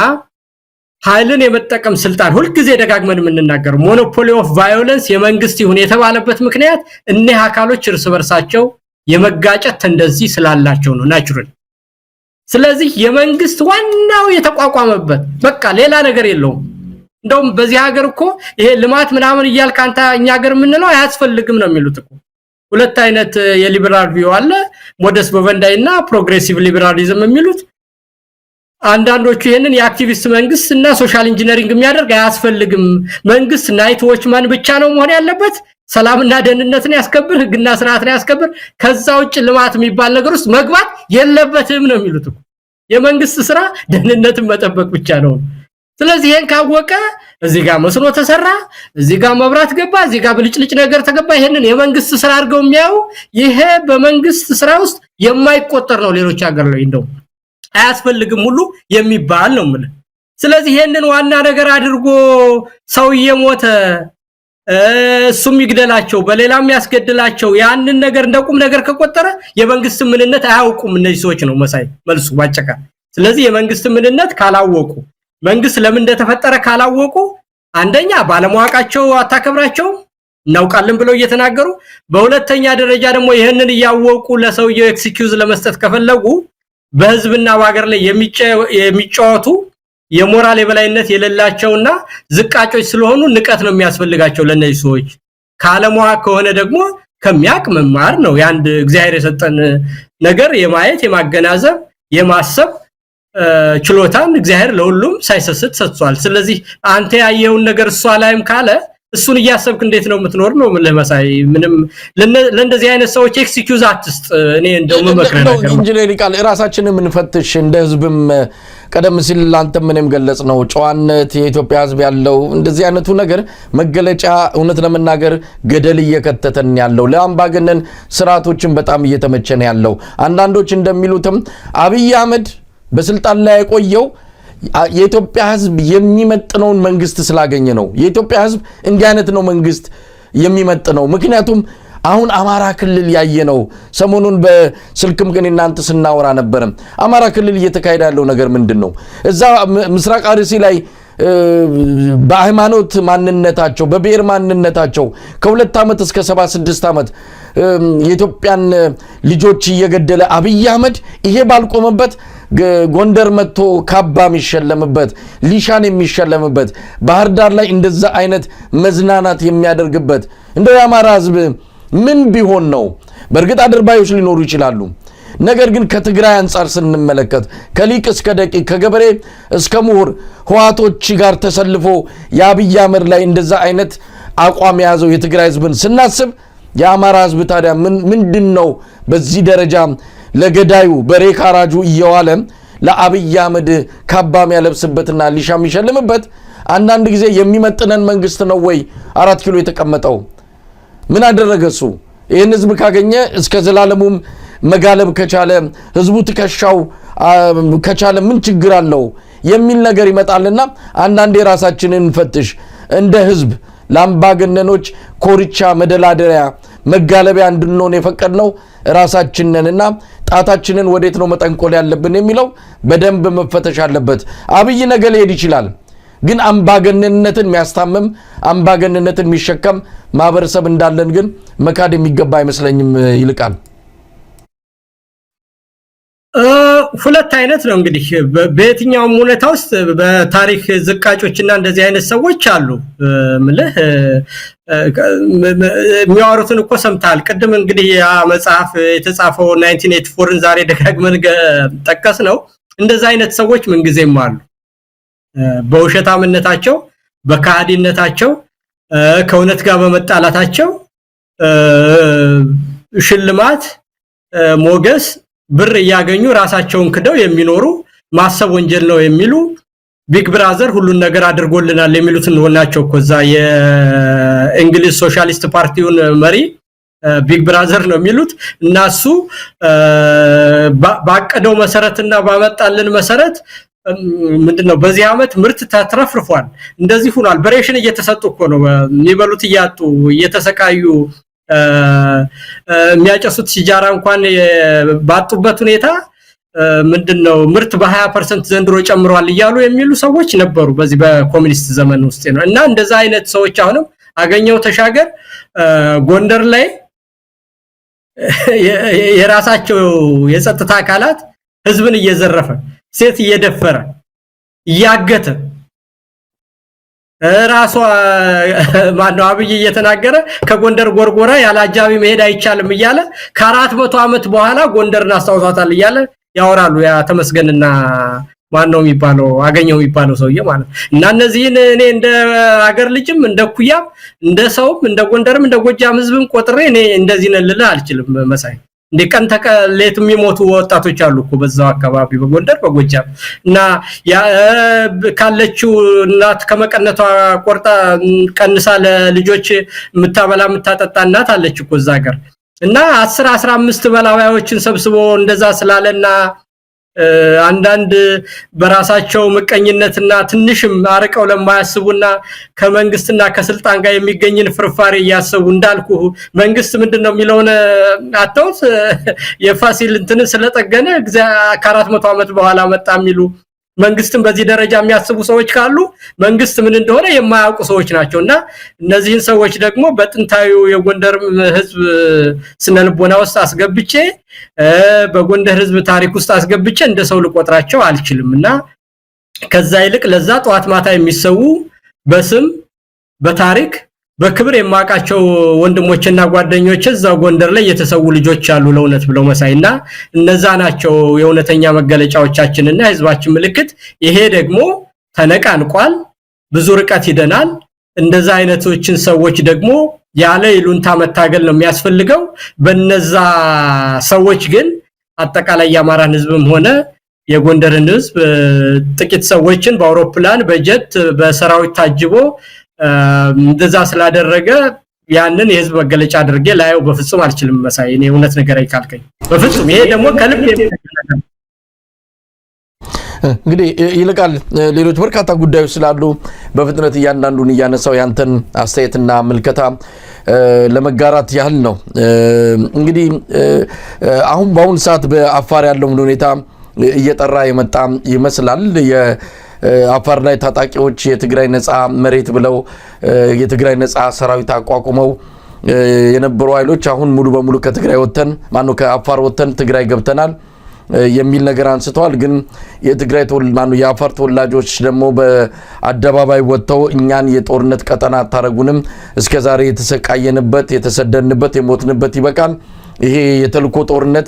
ኃይልን የመጠቀም ስልጣን ሁልጊዜ ደጋግመን የምንናገር ሞኖፖሊ ኦፍ ቫዮለንስ የመንግስት ይሁን የተባለበት ምክንያት እነዚህ አካሎች እርስ በርሳቸው የመጋጨት እንደዚህ ስላላቸው ነው ናቹራል። ስለዚህ የመንግስት ዋናው የተቋቋመበት በቃ ሌላ ነገር የለውም። እንደውም በዚህ ሀገር እኮ ይሄ ልማት ምናምን እያልካንታ እኛ ሀገር ምንለው አያስፈልግም ነው የሚሉት እኮ። ሁለት አይነት የሊበራል ቪው አለ፣ ሞደስ በቨንዳይና ፕሮግሬሲቭ ሊበራሊዝም የሚሉት። አንዳንዶቹ ይሄንን የአክቲቪስት መንግስት እና ሶሻል ኢንጂነሪንግ የሚያደርግ አያስፈልግም፣ መንግስት ናይት ዎችማን ብቻ ነው መሆን ያለበት፣ ሰላምና ደህንነትን ያስከብር፣ ህግና ስርዓትን ያስከብር፣ ከዛ ውጭ ልማት የሚባል ነገር ውስጥ መግባት የለበትም ነው የሚሉት እኮ። የመንግስት ስራ ደህንነትን መጠበቅ ብቻ ነው። ስለዚህ ይሄን ካወቀ እዚህ ጋር መስኖ ተሰራ፣ እዚህ ጋር መብራት ገባ፣ እዚህ ጋር ብልጭልጭ ነገር ተገባ፣ ይሄንን የመንግስት ስራ አድርገው የሚያዩ ይሄ በመንግስት ስራ ውስጥ የማይቆጠር ነው። ሌሎች ሀገር ላይ እንደው አያስፈልግም ሁሉ የሚባል ነው ማለት። ስለዚህ ይሄንን ዋና ነገር አድርጎ ሰው እየሞተ እሱም ይግደላቸው በሌላም ያስገድላቸው ያንን ነገር እንደቁም ነገር ከቆጠረ የመንግስት ምንነት አያውቁም እነዚህ ሰዎች ነው መሳይ መልሱ ባጭቃ። ስለዚህ የመንግስት ምንነት ካላወቁ መንግስት ለምን እንደተፈጠረ ካላወቁ አንደኛ ባለሟቃቸው አታከብራቸው እናውቃለን ብለው እየተናገሩ፣ በሁለተኛ ደረጃ ደግሞ ይሄንን ያወቁ ለሰውየው ኤክስኪዩዝ ለመስጠት ከፈለጉ በህዝብና በአገር ላይ የሚጫወቱ የሞራል የበላይነት የሌላቸውና ዝቃጮች ስለሆኑ ንቀት ነው የሚያስፈልጋቸው ለነዚህ ሰዎች። ካለሟቅ ከሆነ ደግሞ ከሚያቅ መማር ነው። ያንድ እግዚአብሔር የሰጠን ነገር የማየት የማገናዘብ የማሰብ ችሎታን እግዚአብሔር ለሁሉም ሳይሰስት ሰጥቷል። ስለዚህ አንተ ያየውን ነገር እሷ ላይም ካለ እሱን እያሰብክ እንዴት ነው የምትኖር ነው ለማሳይ። ምንም ለእንደዚህ አይነት ሰዎች ኤክስኪዩዝ አትስጥ። እኔ እንደው መመክረና ኢንጂነር ቃል ራሳችንን እንፈትሽ እንደ ህዝብም ቀደም ሲል አንተ ምንም ገለጽ ነው ጨዋነት የኢትዮጵያ ህዝብ ያለው እንደዚህ አይነቱ ነገር መገለጫ እውነት ለመናገር ገደል እየከተተን ያለው ለአምባገነን ስርዓቶችን በጣም እየተመቸነ ያለው አንዳንዶች እንደሚሉትም አብይ አህመድ በስልጣን ላይ የቆየው የኢትዮጵያ ህዝብ የሚመጥነውን መንግስት ስላገኘ ነው። የኢትዮጵያ ህዝብ እንዲህ አይነት ነው መንግስት የሚመጥነው። ምክንያቱም አሁን አማራ ክልል ያየነው ሰሞኑን በስልክም ግን እናንተ ስናወራ ነበር። አማራ ክልል እየተካሄደ ያለው ነገር ምንድነው? እዛ ምስራቅ አርሲ ላይ በሃይማኖት ማንነታቸው በብሔር ማንነታቸው ከ2 ዓመት እስከ 76 ዓመት የኢትዮጵያን ልጆች እየገደለ አብይ አህመድ ይሄ ባልቆመበት ጎንደር መጥቶ ካባ የሚሸለምበት ሊሻን የሚሸለምበት ባህር ዳር ላይ እንደዛ አይነት መዝናናት የሚያደርግበት እንደው የአማራ ህዝብ ምን ቢሆን ነው? በእርግጥ አድርባዮች ሊኖሩ ይችላሉ። ነገር ግን ከትግራይ አንፃር ስንመለከት ከሊቅ እስከ ደቂቅ ከገበሬ እስከ ምሁር ህዋቶች ጋር ተሰልፎ የአብይ አህመድ ላይ እንደዛ አይነት አቋም ያዘው የትግራይ ህዝብን ስናስብ የአማራ ህዝብ ታዲያ ምንድነው በዚህ ደረጃ ለገዳዩ በሬ ካራጁ እየዋለ ለአብይ አህመድ ካባም ያለብስበትና ሊሻም ይሸልምበት? አንዳንድ ጊዜ የሚመጥነን መንግስት ነው ወይ 4 ኪሎ የተቀመጠው? ምን አደረገ እሱ? ይህን ህዝብ ካገኘ እስከ ዘላለሙም መጋለብ ከቻለ ህዝቡ ትከሻው ከቻለ ምን ችግር አለው የሚል ነገር ይመጣልና አንዳንዴ ራሳችንን ፈትሽ እንደ ህዝብ ላምባገነኖች ኮርቻ መደላደሪያ መጋለቢያ እንድንሆን የፈቀድነው ራሳችንንና ጣታችንን ወዴት ነው መጠንቆል ያለብን የሚለው በደንብ መፈተሽ አለበት። አብይ ነገ ሊሄድ ይችላል፣ ግን አምባገነንነትን የሚያስታምም አምባገነንነትን የሚሸከም ማህበረሰብ እንዳለን ግን መካድ የሚገባ አይመስለኝም። ይልቃል ሁለት አይነት ነው እንግዲህ በየትኛውም ሁኔታ ውስጥ በታሪክ ዝቃጮችና እንደዚህ አይነት ሰዎች አሉ። ምልህ የሚያወሩትን እኮ ሰምታል። ቅድም እንግዲህ ያ መጽሐፍ የተጻፈው 1984ን ዛሬ ደጋግመን ጠቀስ ነው። እንደዛ አይነት ሰዎች ምንጊዜም አሉ። በውሸታምነታቸው፣ በካሃዲነታቸው፣ ከእውነት ጋር በመጣላታቸው ሽልማት፣ ሞገስ፣ ብር እያገኙ ራሳቸውን ክደው የሚኖሩ ማሰብ ወንጀል ነው የሚሉ ቢግ ብራዘር ሁሉን ነገር አድርጎልናል የሚሉት እንደሆናቸው እኮ እዛ የእንግሊዝ ሶሻሊስት ፓርቲውን መሪ ቢግ ብራዘር ነው የሚሉት እና እሱ ባቀደው መሰረትና ባመጣልን መሰረት ምንድነው በዚህ አመት ምርት ተትረፍርፏል። እንደዚህ ሆኗል። በሬሽን እየተሰጡ እኮ ነው የሚበሉት እያጡ እየተሰቃዩ የሚያጨሱት ሲጃራ እንኳን ባጡበት ሁኔታ ምንድነው ምርት በ20% ዘንድሮ ጨምሯል እያሉ የሚሉ ሰዎች ነበሩ በዚህ በኮሙኒስት ዘመን ውስጥ ነው። እና እንደዛ አይነት ሰዎች አሁንም አገኘው ተሻገር ጎንደር ላይ የራሳቸው የጸጥታ አካላት ህዝብን እየዘረፈ ሴት እየደፈረ እያገተ ራሷ ማነው አብይ እየተናገረ ከጎንደር ጎርጎራ ያለ አጃቢ መሄድ አይቻልም እያለ ከ400 አመት በኋላ ጎንደርን አስተዋውቷታል እያለ ያወራሉ። ያ ተመስገንና ማነው የሚባለው አገኘው የሚባለው ሰውዬ ማለት እና እነዚህን እኔ እንደ ሀገር ልጅም እንደ ኩያም እንደ ሰውም እንደ ጎንደርም እንደ ጎጃም ህዝብም ቆጥሬ እኔ እንደዚህ ነልልህ አልችልም። መሳይ እንደ ቀን ተቀሌት የሚሞቱ ወጣቶች አሉ እኮ በዛው አካባቢ በጎንደር በጎጃም እና ካለችው እናት ከመቀነቷ ቆርጣ ቀንሳ ለልጆች የምታበላ የምታጠጣ እናት አለች እኮ እዛ ሀገር እና 10-15 በላባዮችን ሰብስቦ እንደዛ ስላለና አንዳንድ በራሳቸው መቀኝነትና ትንሽም አርቀው ለማያስቡና ከመንግስትና ከስልጣን ጋር የሚገኝን ፍርፋሪ ያያሰቡ እንዳልኩ መንግስት ምንድነው የሚለውን አጣውት የፋሲል እንትን ስለጠገነ ከ400 አመት በኋላ መጣ የሚሉ መንግስትን በዚህ ደረጃ የሚያስቡ ሰዎች ካሉ መንግስት ምን እንደሆነ የማያውቁ ሰዎች ናቸውና እነዚህን ሰዎች ደግሞ በጥንታዊው የጎንደር ህዝብ ስነልቦና ውስጥ አስገብቼ በጎንደር ህዝብ ታሪክ ውስጥ አስገብቼ እንደ ሰው ልቆጥራቸው አልችልምና ከዛ ይልቅ ለዛ ጧት ማታ የሚሰው በስም በታሪክ በክብር የማቃቸው ወንድሞችና ጓደኞች እዛው ጎንደር ላይ የተሰው ልጆች አሉ ለውነት ብለው መሳይና እነዛ ናቸው የውነተኛ መገለጫዎቻችንና ህዝባችን ምልክት። ይሄ ደግሞ ተነቃንቋል፣ ብዙ ርቀት ሂደናል። እንደዛ አይነቶችን ሰዎች ደግሞ ያለ ይሉንታ መታገል ነው የሚያስፈልገው። በነዛ ሰዎች ግን አጠቃላይ የአማራን ህዝብም ሆነ የጎንደርን ህዝብ ጥቂት ሰዎችን በአውሮፕላን በጀት በሰራዊት ታጅቦ እንደዛ ስላደረገ ያንን የህዝብ መገለጫ አድርጌ ላየው በፍጹም አልችልም። መሳይ እኔ እውነት ነገር አይካልከኝ በፍጹም ይሄ ደግሞ ከልብ እንግዲህ ይልቃል ሌሎች በርካታ ጉዳዮች ስላሉ በፍጥነት እያንዳንዱን እያነሳው ያንተን አስተያየትና ምልከታ ለመጋራት ያህል ነው። እንግዲህ አሁን በአሁን ሰዓት በአፋር ያለው ሁኔታ እየጠራ የመጣ ይመስላል። አፋር ላይ ታጣቂዎች የትግራይ ነፃ መሬት ብለው የትግራይ ነፃ ሰራዊት አቋቁመው የነበሩ ኃይሎች አሁን ሙሉ በሙሉ ከትግራይ ወጥተን ማነው ከአፋር ወጥተን ትግራይ ገብተናል የሚል ነገር አንስተዋል። ግን የትግራይ ማነው የአፋር ተወላጆች ደግሞ በአደባባይ ወጥተው እኛን የጦርነት ቀጠና አታረጉንም፣ እስከዛሬ የተሰቃየንበት የተሰደንበት የሞትንበት ይበቃል፣ ይሄ የተልኮ ጦርነት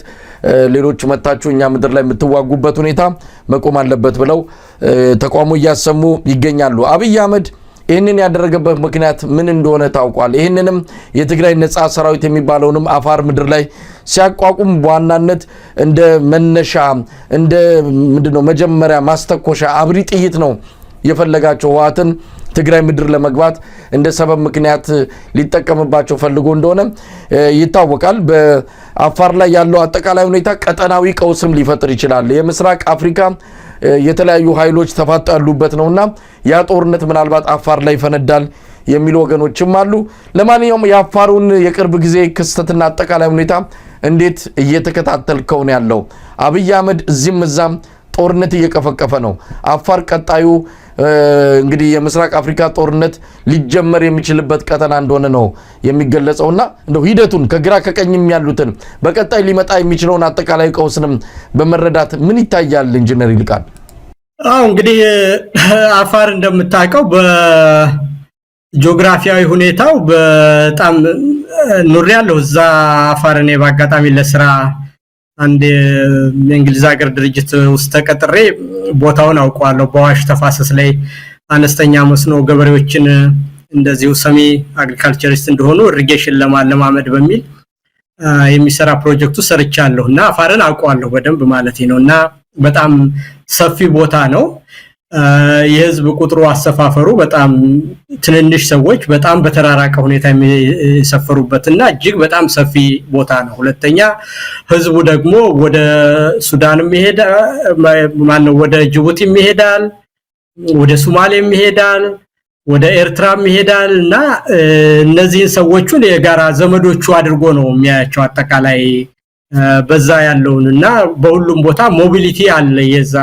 ሌሎች መታችሁ እኛ ምድር ላይ የምትዋጉበት ሁኔታ መቆም አለበት ብለው ተቋሙ እያሰሙ ይገኛሉ። አብይ አህመድ ይህንን ያደረገበት ምክንያት ምን እንደሆነ ታውቋል። ይህንንም የትግራይ ነፃ ሰራዊት የሚባለውንም አፋር ምድር ላይ ሲያቋቁም በዋናነት እንደ መነሻ እንደ ምንድነው መጀመሪያ ማስተኮሻ አብሪ ጥይት ነው የፈለጋቸው ህወሓትን ትግራይ ምድር ለመግባት እንደ ሰበብ ምክንያት ሊጠቀምባቸው ፈልጎ እንደሆነ ይታወቃል። በአፋር ላይ ያለው አጠቃላይ ሁኔታ ቀጠናዊ ቀውስም ሊፈጥር ይችላል። የምስራቅ አፍሪካ የተለያዩ ኃይሎች ተፋጠው ያሉበት ነውና ያ ጦርነት ምናልባት አፋር ላይ ይፈነዳል የሚሉ ወገኖችም አሉ። ለማንኛውም የአፋሩን የቅርብ ጊዜ ክስተትና አጠቃላይ ሁኔታ እንዴት እየተከታተልከው ነው ያለው? አብይ አህመድ እዚህም እዛም ጦርነት እየቀፈቀፈ ነው። አፋር ቀጣዩ እንግዲህ የምስራቅ አፍሪካ ጦርነት ሊጀመር የሚችልበት ቀጠና እንደሆነ ነው የሚገለጸውና እንደው ሂደቱን ከግራ ከቀኝም ያሉትን በቀጣይ ሊመጣ የሚችለውን አጠቃላይ ቀውስንም በመረዳት ምን ይታያል ኢንጂነር ይልቃል? እንግዲህ አፋር እንደምታውቀው በጂኦግራፊያዊ ሁኔታው በጣም ኑር ያለው እዛ አፋር እኔ በአጋጣሚ ለስራ አንድ የእንግሊዝ ሀገር ድርጅት ውስጥ ተቀጥሬ ቦታውን አውቀዋለሁ። በአዋሽ ተፋሰስ ላይ አነስተኛ መስኖ ገበሬዎችን እንደዚሁ ሰሚ አግሪካልቸሪስት እንደሆኑ ኢሪጌሽን ለማለማመድ በሚል የሚሰራ ፕሮጀክቱ ሰርቻለሁ እና አፋርን አውቀዋለሁ በደንብ ማለት ነውና በጣም ሰፊ ቦታ ነው። የህዝብ ቁጥሩ አሰፋፈሩ በጣም ትንንሽ ሰዎች በጣም በተራራቀ ሁኔታ የሚሰፈሩበትና እጅግ በጣም ሰፊ ቦታ ነው። ሁለተኛ ህዝቡ ደግሞ ወደ ሱዳንም ይሄዳል፣ ወደ ጅቡቲም ይሄዳል፣ ወደ ሶማሌም ይሄዳል፣ ወደ ኤርትራም ይሄዳል እና እነዚህን ሰዎችን የጋራ ዘመዶቹ አድርጎ ነው የሚያያቸው አጠቃላይ በዛ ያለውንና በሁሉም ቦታ ሞቢሊቲ አለ። የዛ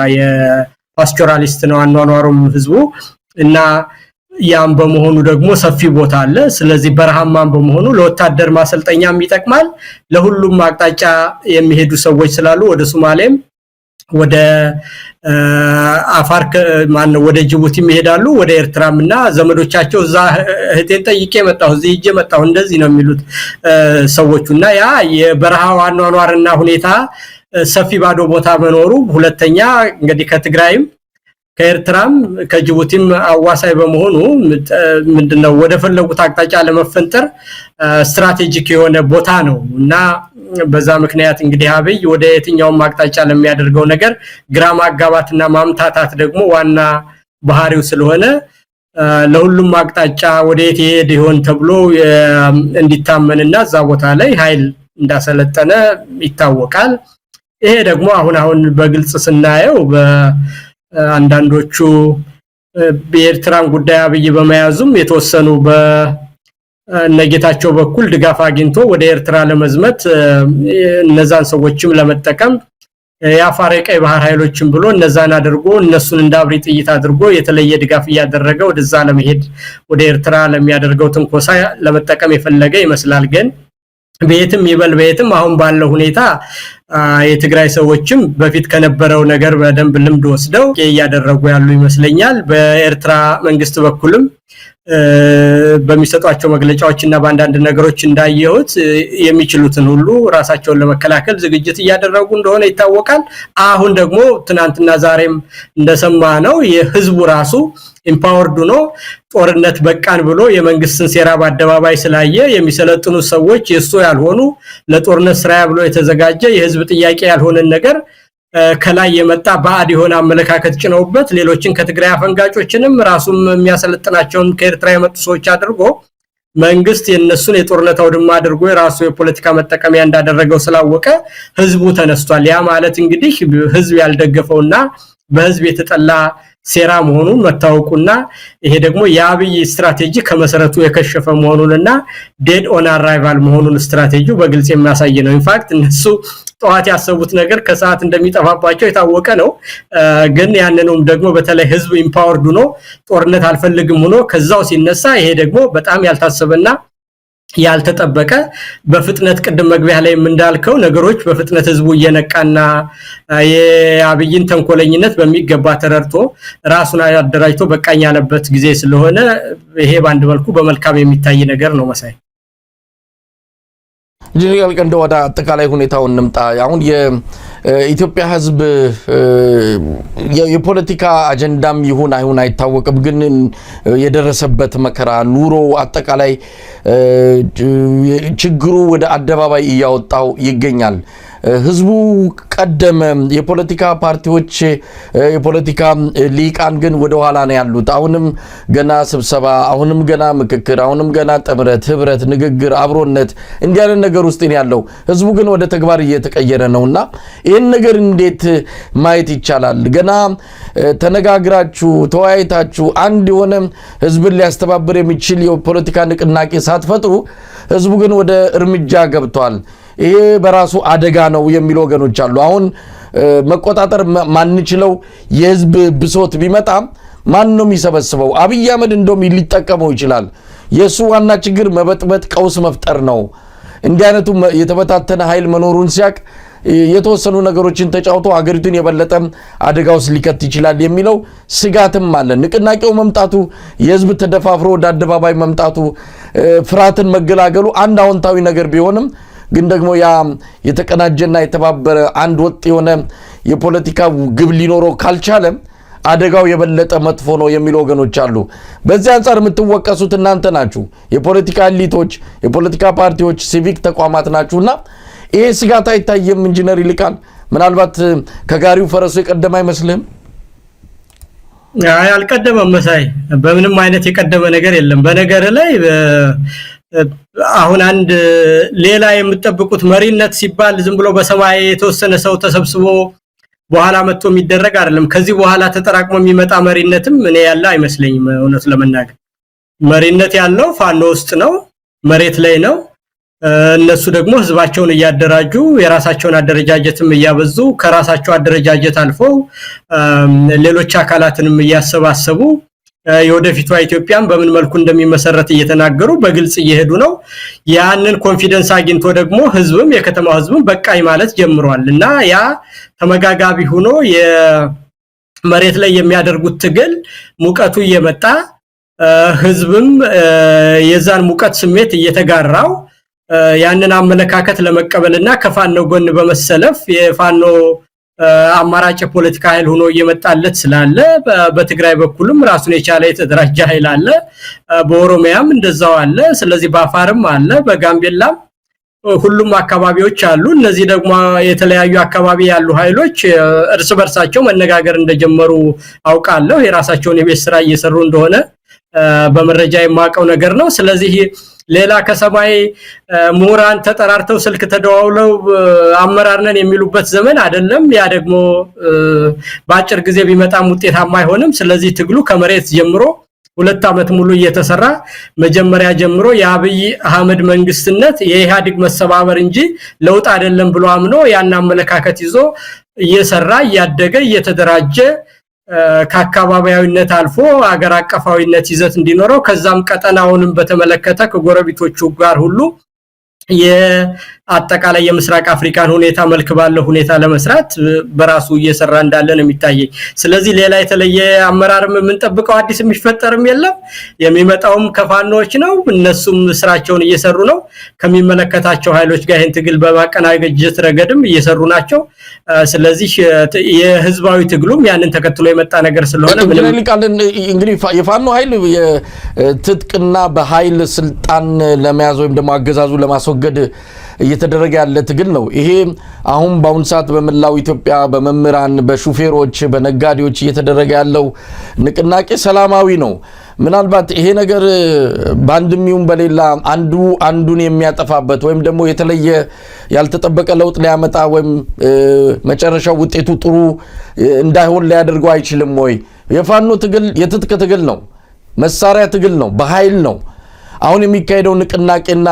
ፓስቶራሊስት ነው አኗኗሩም ህዝቡ እና ያም በመሆኑ ደግሞ ሰፊ ቦታ አለ። ስለዚህ በረሃማም በመሆኑ ለወታደር ማሰልጠኛም ይጠቅማል። ለሁሉም አቅጣጫ የሚሄዱ ሰዎች ስላሉ ወደ ሶማሌም ወደ አፋር ወደ ጅቡቲም ይሄዳሉ፣ ወደ ኤርትራምና ዘመዶቻቸው እዛ እህቴን ጠይቄ መጣሁ እዚህ ሂጄ መጣሁ እንደዚህ ነው የሚሉት ሰዎቹና ያ የበረሃው አኗኗርና ሁኔታ ሰፊ ባዶ ቦታ መኖሩ። ሁለተኛ እንግዲህ ከትግራይም ከኤርትራም ከጅቡቲም አዋሳይ በመሆኑ ምንድነው ወደ ፈለጉት አቅጣጫ ለመፈንጠር ስትራቴጂክ የሆነ ቦታ ነው እና በዛ ምክንያት እንግዲህ አብይ ወደ የትኛውም አቅጣጫ ለሚያደርገው ነገር ግራ ማጋባትና ማምታታት ደግሞ ዋና ባህሪው ስለሆነ ለሁሉም አቅጣጫ ወዴት ይሄድ ይሆን ተብሎ እንዲታመንና እዛ ቦታ ላይ ኃይል እንዳሰለጠነ ይታወቃል። ይሄ ደግሞ አሁን በግልጽ ስናየው በአንዳንዶቹ በኤርትራን ጉዳይ አብይ በመያዙም የተወሰኑ በነጌታቸው በኩል ድጋፍ አግኝቶ ወደ ኤርትራ ለመዝመት እነዛን ሰዎችም ለመጠቀም የአፋር ቀይ ባህር ኃይሎችን ብሎ እነዛን አድርጎ እነሱን እንዳብሪ ጥይት አድርጎ የተለየ ድጋፍ ያደረገ ወደዛ ለመሄድ ወደ ኤርትራ ለሚያደርገው ትንኮሳ ለመጠቀም የፈለገ ይመስላል። ግን በየትም ይበል በየትም አሁን ባለው ሁኔታ የትግራይ ሰዎችም በፊት ከነበረው ነገር በደንብ ልምድ ወስደው ያያደረጉ ያሉ ይመስለኛል። በኤርትራ መንግስት በኩልም በሚሰጧቸው መግለጫዎችና በአንዳንድ ነገሮች እንዳየሁት የሚችሉትን ሁሉ ራሳቸውን ለመከላከል ዝግጅት ያደረጉ እንደሆነ ይታወቃል። አሁን ደግሞ ትናንትና ዛሬም እንደሰማነው የህዝቡ ራሱ ኢምፓወርድ ሆኖ ጦርነት በቃን ብሎ የመንግስትን ሴራ በአደባባይ ስላየ የሚሰለጥኑ ሰዎች የሱ ያልሆኑ ለጦርነት ስራ ብሎ የተዘጋጀ የህዝብ ጥያቄ ያልሆነ ነገር ከላይ የመጣ ባዕድ የሆነ አመለካከት ጭነውበት ሌሎችን ከትግራይ አፈንጋጮችንም ራሱም የሚያሰለጥናቸውን ከኤርትራ የመጡ ሰዎች አድርጎ መንግስት የነሱን የጦርነት አውድማ አድርጎ የራሱ የፖለቲካ መጠቀሚያ እንዳደረገው ስላወቀ ህዝቡ ተነስቷል። ያ ማለት እንግዲህ ህዝብ ያልደገፈውና በህዝብ የተጠላ ሴራ መሆኑን መታወቁና ይሄ ደግሞ የአብይ ስትራቴጂ ከመሰረቱ የከሸፈ መሆኑንና ዴድ ኦን አራይቫል መሆኑን ስትራቴጂው በግልጽ የሚያሳይ ነው። ኢንፋክት እነሱ ጧት ያሰቡት ነገር ከሰዓት እንደሚጠፋባቸው የታወቀ ነው። ግን ያንንም ደግሞ በተለይ ህዝብ ኢምፓወርድ ሆኖ ጦርነት አልፈልግም ሆኖ ከዛው ሲነሳ ይሄ ደግሞ በጣም ያልታሰበና ያልተጠበቀ በፍጥነት ቅድም መግቢያ ላይ እንዳልከው ነገሮች በፍጥነት ህዝቡ እየነቃና የአብይን ተንኮለኝነት በሚገባ ተረድቶ ራሱን አደራጅቶ በቃኝ ያለበት ጊዜ ስለሆነ ይሄ ባንድ መልኩ በመልካም የሚታይ ነገር ነው። መሳይ ጂኒያል ቀንደ ወደ አጠቃላይ ሁኔታው እንምጣ። አሁን የኢትዮጵያ ህዝብ የፖለቲካ አጀንዳም ይሁን አይሁን አይታወቅም፣ ግን የደረሰበት መከራ ኑሮ አጠቃላይ ችግሩ ወደ አደባባይ እያወጣው ይገኛል። ህዝቡ ቀደመ የፖለቲካ ፓርቲዎች የፖለቲካ ሊቃን ግን ወደ ኋላ ነው ያሉት አሁንም ገና ስብሰባ አሁንም ገና ምክክር አሁንም ገና ጥምረት ህብረት ንግግር አብሮነት እንዲያለ ነገር ውስጥ ነው ያለው ህዝቡ ግን ወደ ተግባር እየተቀየረ ነውና ይሄን ነገር እንዴት ማየት ይቻላል ገና ተነጋግራችሁ ተወያይታችሁ አንድ የሆነ ህዝብን ሊያስተባብር የሚችል የፖለቲካ ንቅናቄ ሳትፈጥሩ ህዝቡ ግን ወደ እርምጃ ገብቷል ይሄ በራሱ አደጋ ነው የሚሉ ወገኖች አሉ አሁን መቆጣጠር ማንችለው የህዝብ ብሶት ቢመጣ ማን ነው የሚሰበስበው አብይ አህመድ እንደውም ሊጠቀመው ይችላል የሱ ዋና ችግር መበጥበጥ ቀውስ መፍጠር ነው እንዲህ አይነቱ የተበታተነ ኃይል መኖሩን ሲያቅ የተወሰኑ ነገሮችን ተጫውቶ ሀገሪቱን የበለጠ አደጋ ውስጥ ሊከት ይችላል የሚለው ስጋትም አለ ንቅናቄው መምጣቱ የህዝብ ተደፋፍሮ ወደ አደባባይ መምጣቱ ፍራትን መገላገሉ አንድ አዎንታዊ ነገር ቢሆንም ግን ደግሞ ያ የተቀናጀና የተባበረ አንድ ወጥ የሆነ የፖለቲካ ግብ ሊኖረው ካልቻለ አደጋው የበለጠ መጥፎ ነው የሚሉ ወገኖች አሉ በዚህ አንፃር የምትወቀሱት እናንተ ናችሁ የፖለቲካ ኤሊቶች የፖለቲካ ፓርቲዎች ሲቪክ ተቋማት ናችሁና ይሄ ስጋት አይታየም ኢንጂነር ይልቃል ምናልባት ከጋሪው ፈረሱ የቀደመ አይመስልም አልቀደመም መሳይ በምንም አይነት የቀደመ ነገር የለም በነገር ላይ አሁን አንድ ሌላ የምትጠብቁት መሪነት ሲባል ዝም ብሎ በሰማይ የተወሰነ ሰው ተሰብስቦ በኋላ መጥቶ የሚደረግ አይደለም ከዚህ በኋላ ተጠራቅሞ የሚመጣ መሪነትም እኔ ያለ አይመስለኝም እውነት ለመናገር መሪነት ያለው ፋኖ ውስጥ ነው መሬት ላይ ነው እነሱ ደግሞ ህዝባቸውን ያደራጁ የራሳቸውን አደረጃጀትም ያበዙ ከራሳቸው አደረጃጀት አልፈው ሌሎች አካላትንም ያሰባሰቡ የወደፊቷ ኢትዮጵያን በምን መልኩ እንደሚመሰረት እየተናገሩ በግልጽ እየሄዱ ነው ያንን ኮንፊደንስ አግኝቶ ደግሞ ህዝብም የከተማው ህዝብም በቃይ ማለት ጀምሯልና ያ ተመጋጋቢ ሆኖ የመሬት ላይ የሚያደርጉት ትግል ሙቀቱ እየመጣ ህዝብም የዛን ሙቀት ስሜት እየተጋራው ያንን አመለካከት ለመቀበልና ከፋኖ ጎን በመሰለፍ የፋኖ አማራጭ ፖለቲካ ኃይል ሆኖ እየመጣለት ስላለ በትግራይ በኩልም ራሱን የቻለ የተደራጀ ኃይል አለ በኦሮሚያም እንደዛው አለ ስለዚህ በአፋርም አለ በጋምቤላም ሁሉም አካባቢዎች አሉ እነዚህ ደግሞ የተለያዩ አካባቢ ያሉ ኃይሎች እርስ በርሳቸው መነጋገር እንደጀመሩ አውቃለሁ የራሳቸውን የቤት ስራ እየሰሩ እንደሆነ በመረጃ የማቀው ነገር ነው ስለዚህ ሌላ ከሰማይ ሙራን ተጠራርተው ስልክ ተደዋውለው አመራርነን የሚሉበት ዘመን አይደለም ያ ደግሞ በአጭር ጊዜ ቢመጣም ውጤታማ አይሆንም ስለዚህ ትግሉ ከመሬት ጀምሮ 2 አመት ሙሉ እየተሰራ መጀመሪያ ጀምሮ የአብይ አህመድ መንግስትነት የኢህአዴግ መሰባበር እንጂ ለውጥ አይደለም ብሎ አምኖ ያን አመለካከት ይዞ እየሰራ እያደገ እየተደራጀ ከአካባቢያዊነት አልፎ አገር አቀፋዊነት ይዘት እንዲኖረው ከዛም ቀጠናውንም በተመለከተ ከጎረቤቶቹ ጋር ሁሉ የአጠቃላይ የምስራቅ አፍሪካን ሁኔታ መልክ ባለው ሁኔታ ለመስራት በራሱ እየሰራ እንዳለ ነው የሚታየው ስለዚህ ሌላ የተለየ አመራርም የምንጠብቀው አዲስ የሚፈጠርም የለም የሚመጣውም ከፋኖች ነው እነሱም ስራቸውን እየሰሩ ነው ከሚመለከታቸው ኃይሎች ጋር ይሄን ትግል በማቀናጀት ረገድም እየሰሩ ናቸው ስለዚህ የህዝባዊ ትግሉም ያንን ተከትሎ የመጣ ነገር ስለሆነ እንግዲህ የፋኖ ኃይል ትጥቅና በኃይል ስልጣን ለመያዝ ወይም ደግሞ አገዛዙ ለማስወገድ እየተደረገ ያለ ትግል ነው ይሄ አሁን በአሁን ሰዓት በመላው ኢትዮጵያ በመምህራን በሹፌሮች በነጋዴዎች እየተደረገ ያለው ንቅናቄ ሰላማዊ ነው ምናልባት ይሄ ነገር ባንድሚውን በሌላ አንዱን የሚያጠፋበት ወይም ደግሞ የተለየ ያልተጠበቀ ለውጥ ሊያመጣ ወይም መጨረሻው ውጤቱ ጥሩ እንዳይሆን ሊያደርገው አይችልም ወይ የፋኖ ትግል የትጥቅ ትግል ነው መሳሪያ ትግል ነው በኃይል ነው አሁን የሚካሄደው ንቅናቄና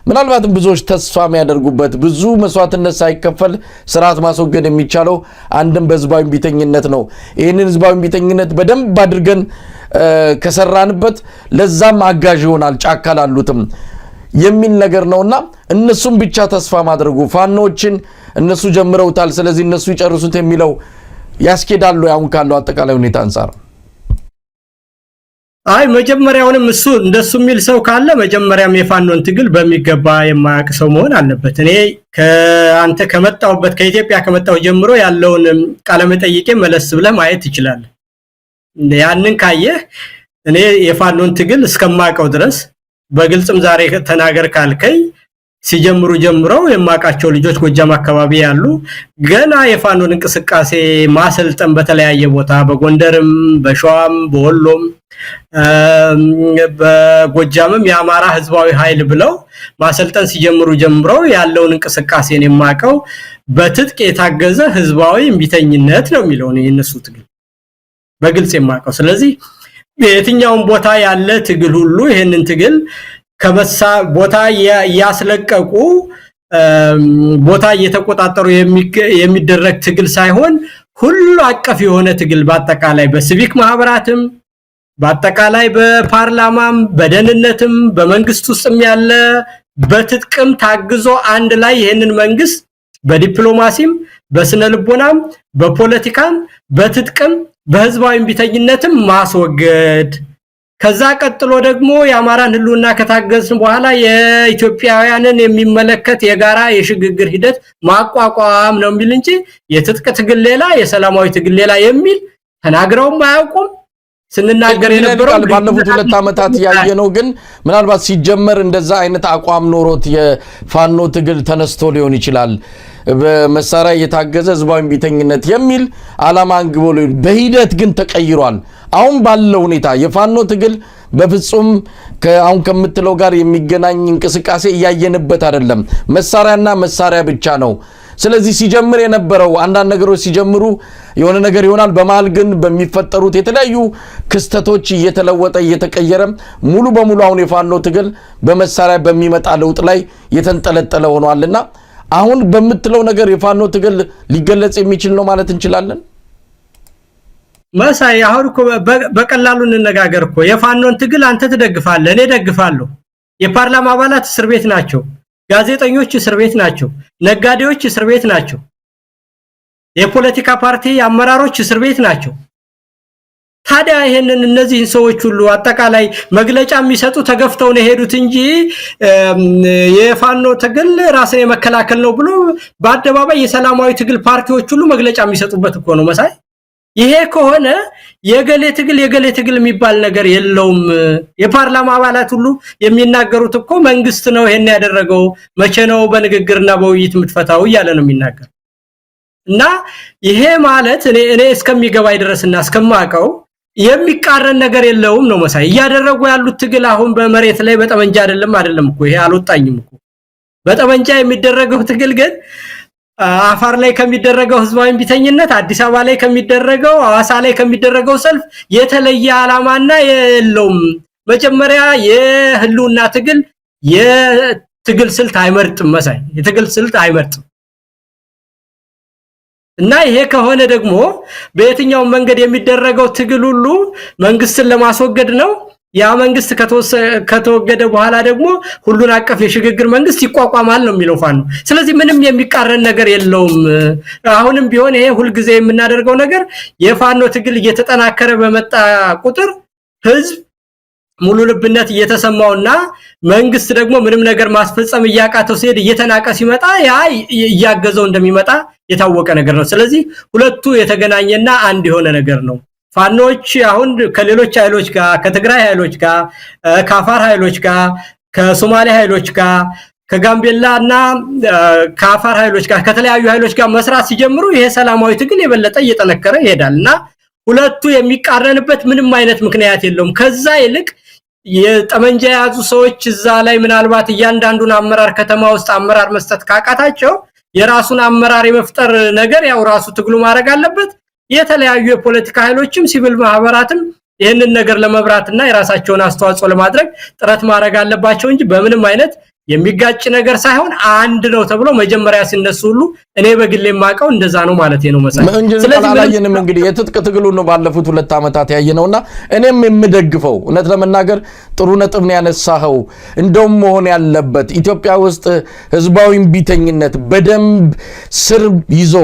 ምናልባት ብዙዎች ተስፋ የሚያደርጉበት ብዙ መስዋዕትነት ሳይከፈል ስርዓት ማስወገድ የሚቻለው አንድም በህዝባዊ ቢተኝነት ነው ይሄንን ህዝባዊ ቢተኝነት በደንብ አድርገን ከሰራንበት ለዛም አጋዥ ይሆናል ጫካ ላሉትም የሚል ነገር ነውና እነሱም ብቻ ተስፋ ማድረጉ ፋኖችን እነሱ ጀምረውታል ስለዚህ እነሱ ይጨርሱት የሚለው ያስኬዳሉ ያውን ካለው አጠቃላይ ሁኔታ አንፃር አይ መጀመሪያውንም እሱ እንደሱ የሚል ሰው ካለ መጀመሪያም የፋኖን ትግል በሚገባ የማያውቅ ሰው መሆን አለበት እኔ ከአንተ ከመጣውበት ከኢትዮጵያ ከመጣው ጀምሮ ያለውን ቃለ መጠይቄ መለስ ብለ ማየት ይችላል ያንን ካየህ እኔ የፋኖን ትግል እስከማቀው ድረስ በግልጽም ዛሬ ተናገር ካልከይ ሲጀምሩ ጀምረው የማቃቸው ልጆች ጎጃም አካባቢ ያሉ ገና የፋኖን እንቅስቃሴ ማሰልጠን በተለያየ ቦታ በጎንደርም በሸዋም በወሎም በጎጃምም የአማራ ህዝባዊ ኃይል ብለው ማሰልጠን ሲጀምሩ ጀምረው ያለውን እንቅስቃሴን የማቀው በትጥቅ የታገዘ ህዝባዊ እምቢተኝነት ነው የሚለው ነው የነሱ ትግል በግልጽ የማቀው። ስለዚህ የትኛውም ቦታ ያለ ትግል ሁሉ ይሄንን ትግል ከመሳ ቦታ ያስለቀቁ ቦታ እየተቆጣጠሩ የሚደረግ ትግል ሳይሆን ሁሉ አቀፍ የሆነ ትግል በአጠቃላይ በሲቪክ ማህበራትም በአጠቃላይ በፓርላማም በደህንነትም በመንግስት ውስጥም ያለ በትጥቅም ታግዞ አንድ ላይ ይሄንን መንግስት በዲፕሎማሲም በስነልቦናም በፖለቲካም በትጥቅም በህዝባዊ እምቢተኝነትም ማስወገድ ከዛ ቀጥሎ ደግሞ የአማራን ህልውና ከታገዝን በኋላ የኢትዮጵያውያንን የሚመለከት የጋራ የሽግግር ሂደት ማቋቋም ነው የሚል እንጂ የትጥቅ ትግል ሌላ የሰላማዊ ትግል ሌላ የሚል ተናግረውም አያውቁም። ስንናገር የነበረው ባለፉት 2 ዓመታት ያየነው ግን ምናልባት ሲጀመር እንደዛ አይነት አቋም ኖሮት የፋኖ ትግል ተነስቶ ሊሆን ይችላል በመሳሪያ የታገዘ ህዝባዊ እምቢተኝነት የሚል ዓላማ አንግቦ በሂደት ግን ተቀይሯል። አሁን ባለው ሁኔታ የፋኖ ትግል በፍጹም አሁን ከምትለው ጋር የሚገናኝ እንቅስቃሴ ያየንበት አይደለም። መሳሪያና መሳሪያ ብቻ ነው። ስለዚህ ሲጀምር የነበረው አንዳንድ ነገሮች ሲጀምሩ የሆነ ነገር ይሆናል በመሃል ግን በሚፈጠሩት የተለያዩ ክስተቶች እየተለወጠ እየተቀየረ ሙሉ በሙሉ አሁን የፋኖ ትግል በመሳሪያ በሚመጣ ለውጥ ላይ የተንጠለጠለ ሆኗልና አሁን በመትለው ነገር የፋኖ ትግል ሊገለጽ የሚችል ነው ማለት እንችላለን። መሳይ አሁን እኮ በቀላሉ እንነጋገር እኮ የፋኖን ትግል አንተ ትደግፋለህ እኔ ደግፋለሁ። የፓርላማ አባላት እስር ቤት ናቸው፣ ጋዜጠኞች እስር ቤት ናቸው፣ ነጋዴዎች እስር ቤት ናቸው፣ የፖለቲካ ፓርቲ አመራሮች እስር ቤት ናቸው። ታዲያ ይሄንን እነዚህ ሰዎች ሁሉ አጠቃላይ መግለጫ የሚሰጡ ተገፍተው ነው ሄዱት እንጂ የፋኖ ትግል ራስን የመከላከል ነው ብሎ በአደባባይ የሰላማዊ ትግል ፓርቲዎች ሁሉ መግለጫ የሚሰጡበት እኮ ነው መሳይ። ይሄ ከሆነ የገሌ ትግል የሚባል ነገር የለውም። የፓርላማ አባላት ሁሉ የሚናገሩት እኮ መንግስት ነው ይሄን ያደረገው መቼ ነው በንግግርና በውይይት የምትፈታው እያለ ነው የሚናገር። እና ይሄ ማለት እኔ እስከሚገባይ ድረስና እስከማቀው የሚቃረን ነገር የለውም ነው መሳይ። ያደረጉ ያሉት ትግል አሁን በመሬት ላይ በጠመንጃ አይደለም እኮ ይሄ አልወጣኝም እኮ በጠመንጃ የሚደረገው ትግል ግን አፋር ላይ ከሚደረገው ህዝባዊ እምቢተኝነት አዲስ አበባ ላይ ከሚደረገው ሐዋሳ ላይ ከሚደረገው ሰልፍ የተለየ ዓላማና የለውም። መጀመሪያ የህልውና ትግል የትግል ስልት አይመርጥም መሳይ የትግል ስልት አይመርጥም። እና ይሄ ከሆነ ደግሞ በየትኛው መንገድ የሚደረገው ትግል ሁሉ መንግስትን ለማስወገድ ነው። ያ መንግስት ከተወገደ በኋላ ደግሞ ሁሉን አቀፍ የሽግግር መንግስት ይቋቋማል ነው የሚለው ፋኖ። ስለዚህ ምንም የሚቃረን ነገር የለውም። አሁንም ቢሆን ይሄ ሁሉ ጊዜ የምናደርገው ነገር የፋኖ ትግል እየተጠናከረ በመጣ ቁጥር ህዝብ ሙሉ ልብነት እየተሰማውና መንግስት ደግሞ ምንም ነገር ማስፈጸም ያቃተው ሲሄድ እየተናቀ ሲመጣ ያ ያገዘው እንደሚመጣ የታወቀ ነገር ነው። ስለዚህ ሁለቱ የተገናኘና አንድ የሆነ ነገር ነው። ፋኖች አሁን ከሌሎች ኃይሎች ጋር ከትግራይ ኃይሎች ጋር ከአፋር ኃይሎች ጋር ከሶማሊያ ኃይሎች ጋር ከጋምቤላና ከአፋር ኃይሎች ጋር ከተለያዩ ኃይሎች ጋር መስራት ሲጀምሩ ይሄ ሰላማዊ ትግል የበለጠ እየተነከረ ይሄዳልና ሁለቱ የሚቃረንበት ምንም አይነት ምክንያት የለውም። ከዛ ይልቅ የጠመንጃ ያዙ ሰዎች እዛ ላይ ምናልባት እያንዳንዱን አመራር ከተማ ውስጥ አመራር መስጠት ካቃታቸው የራሱን አመራር የመፍጠር ነገር ያው ራሱ ትግሉ ማድረግ አለበት። የተለያዩ የፖለቲካ ኃይሎችም ሲቪል ማህበራትም ይሄንን ነገር ለመብራትና የራሳቸውን አስተዋጽኦ ለማድረግ ጥረት ማድረግ አለባቸው እንጂ በምንም አይነት የሚጋጭ ነገር ሳይሆን አንድ ነው ተብሎ መጀመሪያ ሲነሱ ሁሉ እኔ በግሌ ማቀው እንደዛ ነው ማለት ነው መሰለኝ። ስለዚህ አላየንም እንግዲህ የትጥቅ ትግሉ ነው ባለፉት 2 ዓመታት ያየነውና እኔም የምደግፈው እውነት ለመናገር ጥሩ ነጥብ ነው ያነሳው። እንደውም መሆን ያለበት ኢትዮጵያ ውስጥ ህዝባዊ እምቢተኝነት በደንብ ስር ይዞ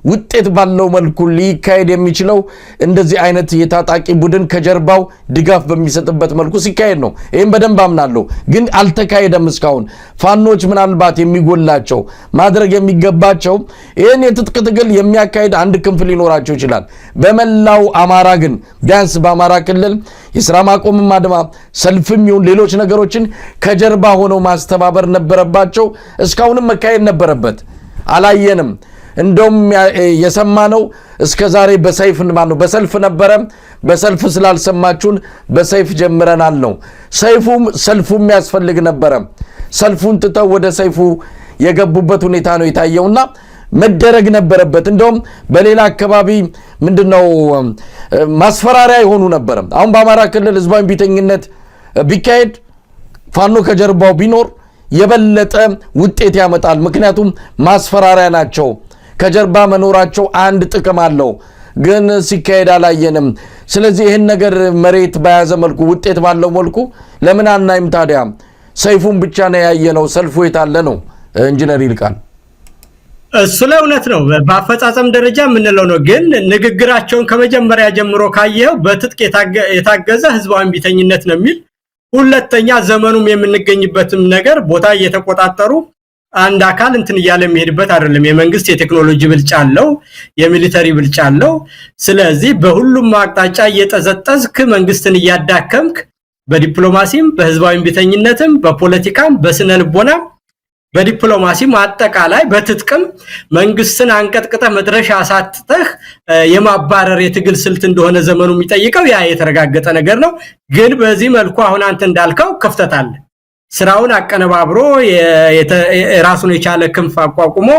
ውጤት ባለው መልኩ ሊካሄድ የሚችለው እንደዚህ አይነት የታጣቂ ቡድን ከጀርባው ድጋፍ በሚሰጥበት መልኩ ሲካሄድ ነው። ይህም በደንብ አምናለሁ። ግን አልተካሄደም እስካሁን። ፋኖች ምናልባት የሚጎላቸው ማድረግ የሚገባቸው ይህን የትጥቅ ትግል የሚያካሄድ አንድ ክንፍ ሊኖራቸው ይችላል። በመላው አማራ ግን ቢያንስ በአማራ ክልል የስራ ማቆምም አድማ ሰልፍም ይሁን ሌሎች ነገሮችን ከጀርባ ሆነው ማስተባበር ነበረባቸው። እስካሁንም መካሄድ ነበረበት። አላየንም። እንደውም የሰማነው እስከዛሬ በሰልፍ ነበረ። በሰልፍ ስላልሰማችሁን በሰይፍ ጀምረናል ነው። ሰልፉም ያስፈልግ ነበረ። ሰልፉን ትተው ወደ ሰይፉ የገቡበት ሁኔታ ነው የታየውና መደረግ ነበረበት። እንደውም በሌላ አካባቢ ምንድነው ማስፈራሪያ ይሆኑ ነበር። አሁን በአማራ ክልል ህዝባዊ ቢተኝነት ቢካሄድ ፋኖ ከጀርባው ቢኖር የበለጠ ውጤት ያመጣል። ምክንያቱም ማስፈራሪያ ናቸው። ከጀርባ መኖራቸው አንድ ጥቅም አለው። ግን ሲካሄድ አላየንም። ስለዚህ ይህን ነገር መሬት በያዘ መልኩ ውጤት ባለው መልኩ ለምን አናይም ታዲያ? ሰይፉን ብቻ ነው ያየነው። ሰልፉ የታለ ነው? ኢንጂነር ይልቃል እሱ ላይ እውነት ነው። በአፈጻጸም ደረጃ የምንለው ነው። ግን ንግግራቸውን ከመጀመሪያ ጀምሮ ካየው በትጥቅ የታገዘ ህዝባዊ ቢተኝነት ነው የሚል ሁለተኛ ዘመኑም የምንገኝበትም ነገር ቦታ እየተቆጣጠሩ አንድ አካል እንትን እያለ የሚሄድበት አይደለም። የመንግስት የቴክኖሎጂ ብልጫ አለው፣ የሚሊተሪ ብልጫ አለው። ስለዚህ በሁሉም አቅጣጫ እየጠዘጠዝክ መንግስትን እያዳከምክ በዲፕሎማሲም በህዝባዊ ቢተኝነትም በፖለቲካም በስነ ልቦናም በዲፕሎማሲም አጠቃላይ በትጥቅም መንግስትን አንቀጥቅጠህ መድረሻ አሳጥተህ የማባረር የትግል ስልት እንደሆነ ዘመኑ የሚጠይቀው ያ የተረጋገጠ ነገር ነው። ግን በዚህ መልኩ አሁን አንተ እንዳልከው ክፍተት አለ። ስራውን አቀነባብሮ የራሱን የቻለ ክንፍ አቋቁሞ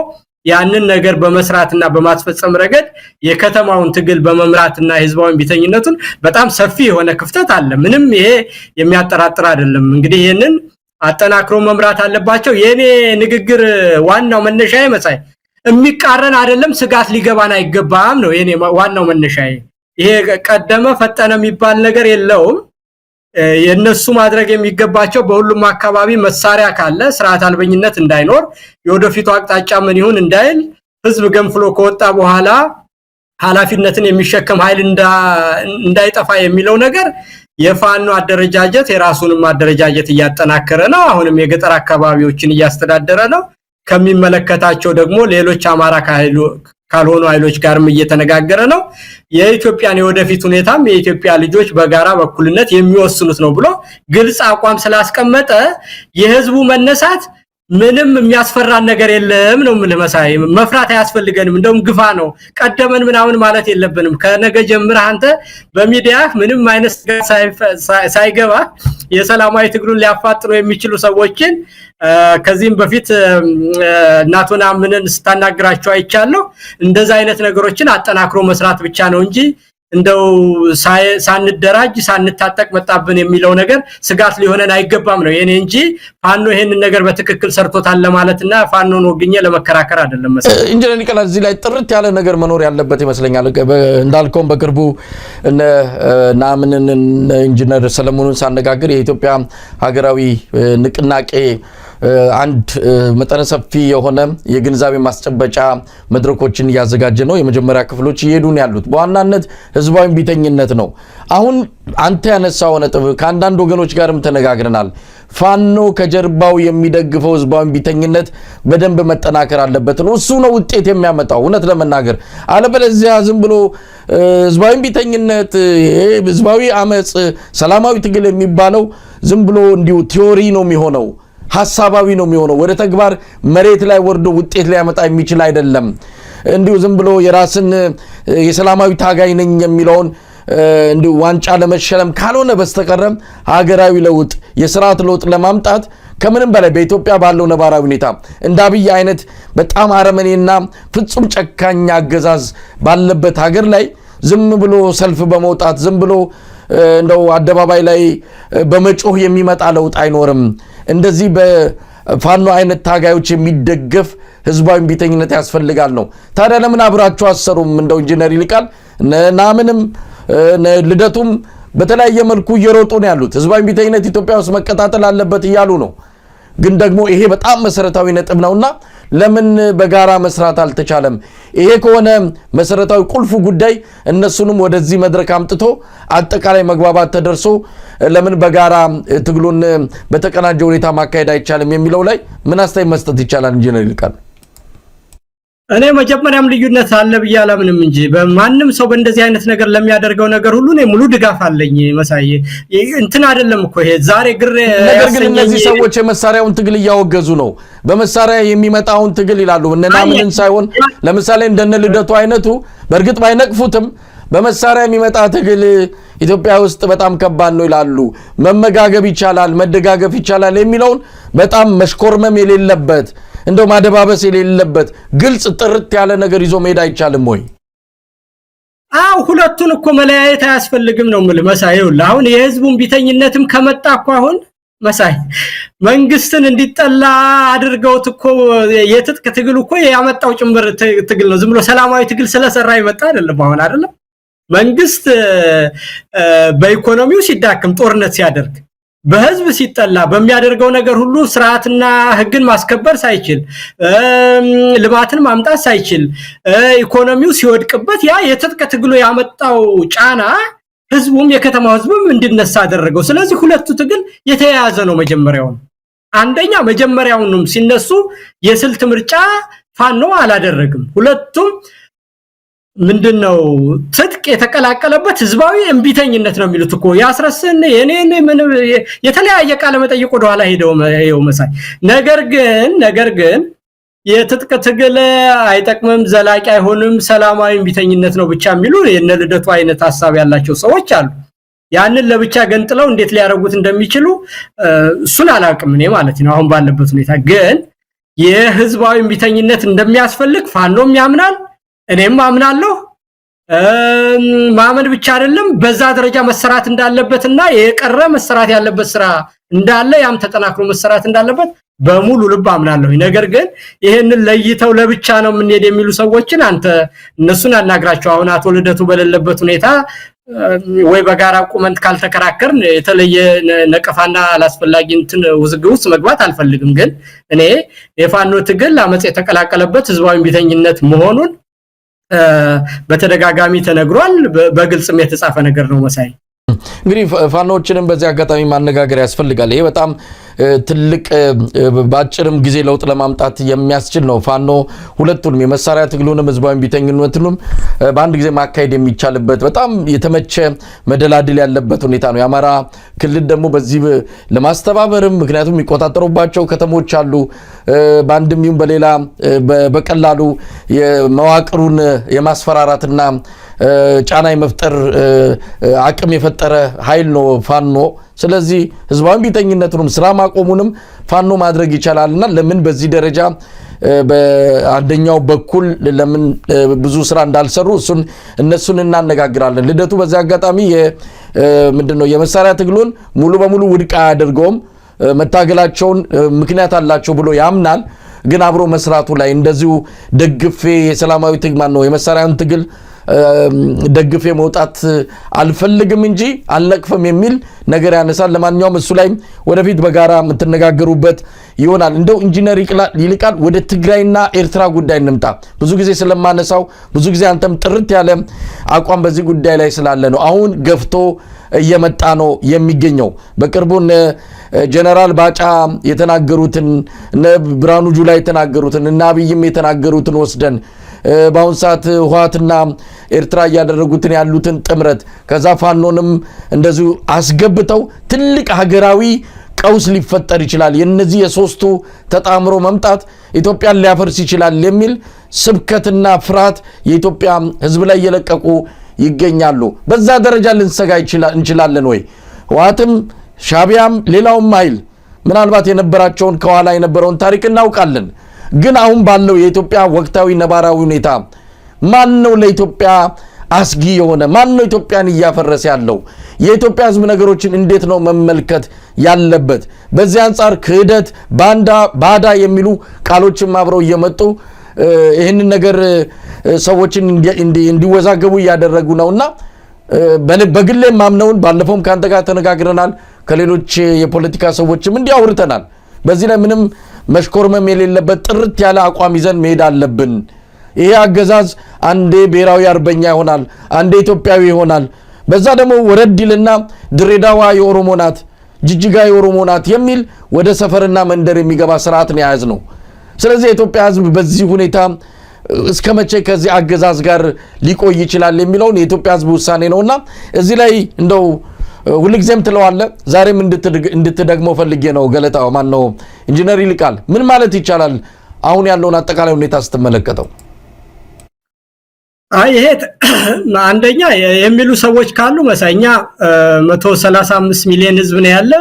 ያንን ነገር በመስራትና በማስፈጸም ረገድ የከተማውን ትግል በመምራትና ህዝባዊ ቢተኝነቱን በጣም ሰፊ የሆነ ክፍተት አለ። ምንም ይሄ የሚያጠራጥር አይደለም። እንግዲህ ይሄንን አጠናክሮ መምራት አለባቸው። የኔ ንግግር ዋናው መነሻዬ መጻይ የሚቃረን አይደለም። ስጋት ሊገባን አይገባም ነው የኔ ዋናው መነሻዬ። ይሄ ቀደመ ፈጠነ የሚባል ነገር የለውም። የነሱ ማድረግ የሚገባቸው በሁሉም አካባቢ መሳሪያ ካለ ስርዓት አልበኝነት እንዳይኖር የወደፊቱ አቅጣጫ ምን ይሁን እንዳይል ህዝብ ገንፍሎ ከወጣ በኋላ ኃላፊነትን የሚሸከም ኃይል እንዳይጠፋ የሚለው ነገር የፋኖ አደረጃጀት የራሱንም አደረጃጀት እያጠናከረ ነው። አሁንም የገጠር አካባቢዎችን እያስተዳደረ ነው። ከሚመለከታቸው ደግሞ ሌሎች አማራ ካልሆኑ ኃይሎች ጋርም እየተነጋገረ ነው። የኢትዮጵያን የወደፊት ሁኔታም የኢትዮጵያ ልጆች በጋራ በኩልነት የሚወስኑት ነው ብሎ ግልጽ አቋም ስላስቀመጠ የህዝቡ መነሳት ምንም የሚያስፈራን ነገር የለም ነው መሳይ። መፍራት አያስፈልገንም። እንደውም ግፋ ነው ቀደመን ምናምን ማለት የለብንም። ከነገ ጀምረህ አንተ በሚዲያ ምንም አይነት ሳይገባ የሰላማዊ ትግሉን ሊያፋጥኑ የሚችሉ ሰዎችን ከዚህም በፊት እናቶና ምንን ስታናግራቸው አይቻለሁ። እንደዛ አይነት ነገሮችን አጠናክሮ መስራት ብቻ ነው እንጂ እንደው ሳንደራጅ ሳንታጠቅ መጣብን የሚለው ነገር ስጋት ሊሆነን አይገባም ነው የኔ እንጂ ፋኖ ይሄንን ነገር በትክክል ሰርቶታል ለማለትና ፋኖን ወግኘ ለመከራከር አይደለም መሰለኝ። ኢንጂነር ኒኮላስ እዚህ ላይ ጥርት ያለ ነገር መኖር ያለበት ይመስለኛል። እንዳልከው በቅርቡ ናምንን ኢንጂነር ሰለሞንን ሳነጋግር የኢትዮጵያ ሀገራዊ ንቅናቄ አንድ መጠነ ሰፊ የሆነ የግንዛቤ ማስጨበጫ መድረኮችን ያዘጋጀ ነው። የመጀመሪያ ክፍሎች እየሄዱን ያሉት በዋናነት ህዝባዊ ቢተኝነት ነው። አሁን አንተ ያነሳው ነጥብ ከአንዳንድ ወገኖች ጋርም ተነጋግረናል። ፋኖ ከጀርባው የሚደግፈው ህዝባዊ ቢተኝነት በደንብ መጠናከር አለበት ነው። እሱ ነው ውጤት የሚያመጣው እውነት ለመናገር። አለበለዚያ ዝም ብሎ ህዝባዊ ቢተኝነት፣ ህዝባዊ አመጽ፣ ሰላማዊ ትግል የሚባለው ዝም ብሎ እንዲሁ ቲዮሪ ነው የሚሆነው፣ ሐሳባዊ ነው የሚሆነው። ወደ ተግባር መሬት ላይ ወርዶ ውጤት ሊያመጣ የሚችል አይደለም። እንዲሁ ዝም ብሎ የራስን የሰላማዊ ታጋይ ነኝ የሚለውን እንዲሁ ዋንጫ ለመሸለም ካልሆነ በስተቀረም ሀገራዊ ለውጥ የሥርዓት ለውጥ ለማምጣት ከምንም በላይ በኢትዮጵያ ባለው ነባራዊ ሁኔታ እንደ አብይ አይነት በጣም አረመኔና ፍጹም ጨካኝ አገዛዝ ባለበት ሀገር ላይ ዝም ብሎ ሰልፍ በመውጣት ዝም ብሎ እንደው አደባባይ ላይ በመጮህ የሚመጣ ለውጥ አይኖርም። እንደዚህ በፋኖ አይነት ታጋዮች የሚደገፍ ህዝባዊ ቢተኝነት ያስፈልጋል ነው። ታዲያ ለምን አብራችሁ አሰሩም? እንደው ኢንጂነር ይልቃል ናምንም ልደቱም በተለያየ መልኩ እየሮጡ ነው ያሉት። ህዝባዊ ቢተኝነት ኢትዮጵያ ውስጥ መቀጣጠል አለበት እያሉ ነው። ግን ደግሞ ይሄ በጣም መሰረታዊ ነጥብ ነውና ለምን በጋራ መስራት አልተቻለም? ይሄ ከሆነ መሰረታዊ ቁልፉ ጉዳይ እነሱንም ወደዚህ መድረክ አምጥቶ አጠቃላይ መግባባት ተደርሶ ለምን በጋራ ትግሉን በተቀናጀ ሁኔታ ማካሄድ አይቻልም የሚለው ላይ ምን አስተያየት መስጠት ይቻላል? ኢንጂነር ይልቃል። እኔ መጀመሪያም ልዩነት አለ ብዬ አላምንም እንጂ በማንም ሰው በእንደዚህ አይነት ነገር ለሚያደርገው ነገር ሁሉ እኔ ሙሉ ድጋፍ አለኝ። መሳይ እንትን አይደለም እኮ ይሄ ዛሬ ግር ነገር ግን እነዚህ ሰዎች የመሳሪያውን ትግል እያወገዙ ነው። በመሳሪያ የሚመጣውን ትግል ይላሉ። እነናምንን ሳይሆን ለምሳሌ እንደነ ልደቱ አይነቱ በእርግጥ ባይነቅፉትም በመሳሪያ የሚመጣ ትግል ኢትዮጵያ ውስጥ በጣም ከባድ ነው ይላሉ። መመጋገብ ይቻላል፣ መደጋገፍ ይቻላል የሚለውን በጣም መሽኮርመም የሌለበት እንደው ማደባበስ የሌለበት ግልጽ ጥርት ያለ ነገር ይዞ መሄድ አይቻልም ወይ? ሁለቱን እኮ መለያየት አያስፈልግም ነው የምልህ መሳይ። አሁን የህዝቡን ቢተኝነትም ከመጣ እኮ አሁን መሳይ መንግስትን እንዲጠላ አድርገውት እኮ የትጥቅ ትግል እኮ ያመጣው ጭምር ትግል ነው። ዝም ብሎ ሰላማዊ ትግል ስለሰራ ይመጣ አይደለም። አሁን አይደለም መንግስት በኢኮኖሚው ሲዳክም ጦርነት ሲያደርግ በህዝብ ሲጠላ በሚያደርገው ነገር ሁሉ ስርዓትና ህግን ማስከበር ሳይችል ልማትን ማምጣት ሳይችል ኢኮኖሚው ሲወድቅበት ያ የትጥቅ ትግሉ ያመጣው ጫና ህዝቡም የከተማው ህዝብም እንዲነሳ አደረገው። ስለዚህ ሁለቱ ትግል የተያያዘ ነው። አንደኛ መጀመሪያውንም ሲነሱ የስልት ምርጫ ፋኖ አላደረግም። ሁለቱም ምንድነው ትጥቅ የተቀላቀለበት ህዝባዊ እንቢተኝነት ነው የሚሉት እኮ ያስረስን የኔ ምን የተለያየ ቃለ መጠይቅ ወደ ኋላ ሄደው መሳይ ነገር ግን የትጥቅ ትግል አይጠቅምም፣ ዘላቂ አይሆንም፣ ሰላማዊ እንቢተኝነት ነው ብቻ የሚሉ የነ ልደቱ አይነት ሐሳብ ያላቸው ሰዎች አሉ። ያንን ለብቻ ገንጥለው እንዴት ሊያረጉት እንደሚችሉ እሱን አላውቅም እኔ ማለት ነው። አሁን ባለበት ሁኔታ ግን የህዝባዊ እንቢተኝነት እንደሚያስፈልግ ፋኖም ያምናል፣ እኔም አምናለሁ። ማመን ብቻ አይደለም በዛ ደረጃ መሰራት እንዳለበትና የቀረ መሰራት ያለበት ስራ እንዳለ ያም ተጠናክሮ መሰራት እንዳለበት በሙሉ ልብ አምናለሁ። ነገር ግን ይሄንን ለይተው ለብቻ ነው የምንሄድ የሚሉ ሰዎችን አንተ እነሱን አናግራቸው። አሁን አቶ ልደቱ በሌለበት ሁኔታ ወይ በጋራ ቁመንት ካልተከራከርን የተለየ ነቀፋና አላስፈላጊ እንትን ውዝግብ ውስጥ መግባት አልፈልግም። ግን እኔ የፋኖ ትግል አመጽ የተቀላቀለበት ህዝባዊ እንቢተኝነት መሆኑን በተደጋጋሚ ተነግሯል። በግልጽም የተጻፈ ነገር ነው መሳይ። እንግዲህ ፋኖዎችንም በዚህ አጋጣሚ ማነጋገር ያስፈልጋል። ይሄ በጣም ትልቅ ባጭርም ጊዜ ለውጥ ለማምጣት የሚያስችል ነው። ፋኖ ሁለቱንም የመሳሪያ ትግሉንም ህዝባዊ ቢተኝነቱንም በአንድ ጊዜ ማካሄድ የሚቻልበት በጣም የተመቸ መደላድል ያለበት ሁኔታ ነው። የአማራ ክልል ደግሞ በዚህ ለማስተባበርም ምክንያቱም የሚቆጣጠሩባቸው ከተሞች አሉ። በአንድም ይሁን በሌላ በቀላሉ የመዋቅሩን የማስፈራራትና ጫና የመፍጠር አቅም የፈጠረ ኃይል ነው ፋኖ። ስለዚህ ህዝባዊ ቢተኝነቱንም ስራ ማቆሙንም ፋኖ ማድረግ ይችላልና ለምን በዚህ ደረጃ በአንደኛው በኩል ለምን ብዙ ስራ እንዳልሰሩ እነሱን እናነጋግራለን። ልደቱ በዚህ አጋጣሚ ምንድነው የመሳሪያ ትግሉን ሙሉ በሙሉ ውድቅ አያደርገውም። መታገላቸውን ምክንያት አላቸው ብሎ ያምናል። ግን አብሮ መስራቱ ላይ እንደዚሁ ደግፌ የሰላማዊ ትግል ነው የመሳሪያን ትግል ደግፌ መውጣት አልፈልግም እንጂ አልነቅፍም የሚል ነገር ያነሳል። ለማንኛውም እሱ ላይ ወደፊት በጋራ የምትነጋገሩበት ይሆናል። እንደው ኢንጂነር ይልቃል ወደ ትግራይና ኤርትራ ጉዳይ እንምጣ። ብዙ ጊዜ ስለማነሳው ብዙ ጊዜ አንተም ጥርት ያለ አቋም በዚህ ጉዳይ ላይ ስላለ ነው። አሁን ገፍቶ እየመጣ ነው የሚገኘው። በቅርቡ ጀነራል ባጫ የተናገሩትን ብርሃኑ ጁላ የተናገሩትን እና አብይም የተናገሩትን ወስደን በአሁን ሰዓት ህወሓትና ኤርትራ እያደረጉትን ያሉትን ጥምረት ከዛ ፋኖንም እንደዚሁ አስገብተው ትልቅ ሀገራዊ ቀውስ ሊፈጠር ይችላል፣ የነዚህ የሶስቱ ተጣምሮ መምጣት ኢትዮጵያን ሊያፈርስ ይችላል የሚል ስብከትና ፍርሃት የኢትዮጵያ ህዝብ ላይ እየለቀቁ ይገኛሉ። በዛ ደረጃ ልንሰጋ እንችላለን ወይ? ህወሓትም ሻቢያም ሌላውም ኃይል ምናልባት የነበራቸውን ከኋላ የነበረውን ታሪክ እናውቃለን። ግን አሁን ባለው የኢትዮጵያ ወቅታዊ ነባራዊ ሁኔታ ማን ነው ለኢትዮጵያ አስጊ የሆነ? ማን ነው ኢትዮጵያን እያፈረሰ ያለው? የኢትዮጵያ ህዝብ ነገሮችን እንዴት ነው መመልከት ያለበት? በዚህ አንፃር ክህደት፣ ባዳ የሚሉ ቃሎችም አብረው እየመጡ ይህንን ነገር ሰዎችን እንዲወዛገቡ እያደረጉ ነውና በግሌም ማምነውን ባለፈውም ካንተ ጋር ተነጋግረናል፣ ከሌሎች የፖለቲካ ሰዎችም እንዲያወርተናል። በዚህ ላይ ምንም መሽኮርመም የሌለበት ጥርት ያለ አቋም ይዘን መሄድ አለብን። ይሄ አገዛዝ አንዴ ብሔራዊ አርበኛ ይሆናል፣ አንዴ ኢትዮጵያዊ ይሆናል። በዛ ደግሞ ወረድልና ድሬዳዋ የኦሮሞ ናት፣ ጅጅጋ የኦሮሞ ናት የሚል ወደ ሰፈርና መንደር የሚገባ ስርዓት ነው ያዝ ነው። ስለዚህ የኢትዮጵያ ህዝብ በዚህ ሁኔታ እስከመቼ ከዚህ አገዛዝ ጋር ሊቆይ ይችላል የሚለውን የኢትዮጵያ ህዝብ ውሳኔ ነውና እዚህ ላይ እንደው ሁልጊዜም ትለዋለ ዛሬም እንድትደግመው ፈልጌ ነው። ገለታው ማን ነው ኢንጂነር ይልቃል ምን ማለት ይቻላል አሁን ያለውን አጠቃላይ ሁኔታ ስትመለከተው? ይሄ አንደኛ የሚሉ ሰዎች ካሉ መሳኛ 135 ሚሊዮን ህዝብ ነው ያለ።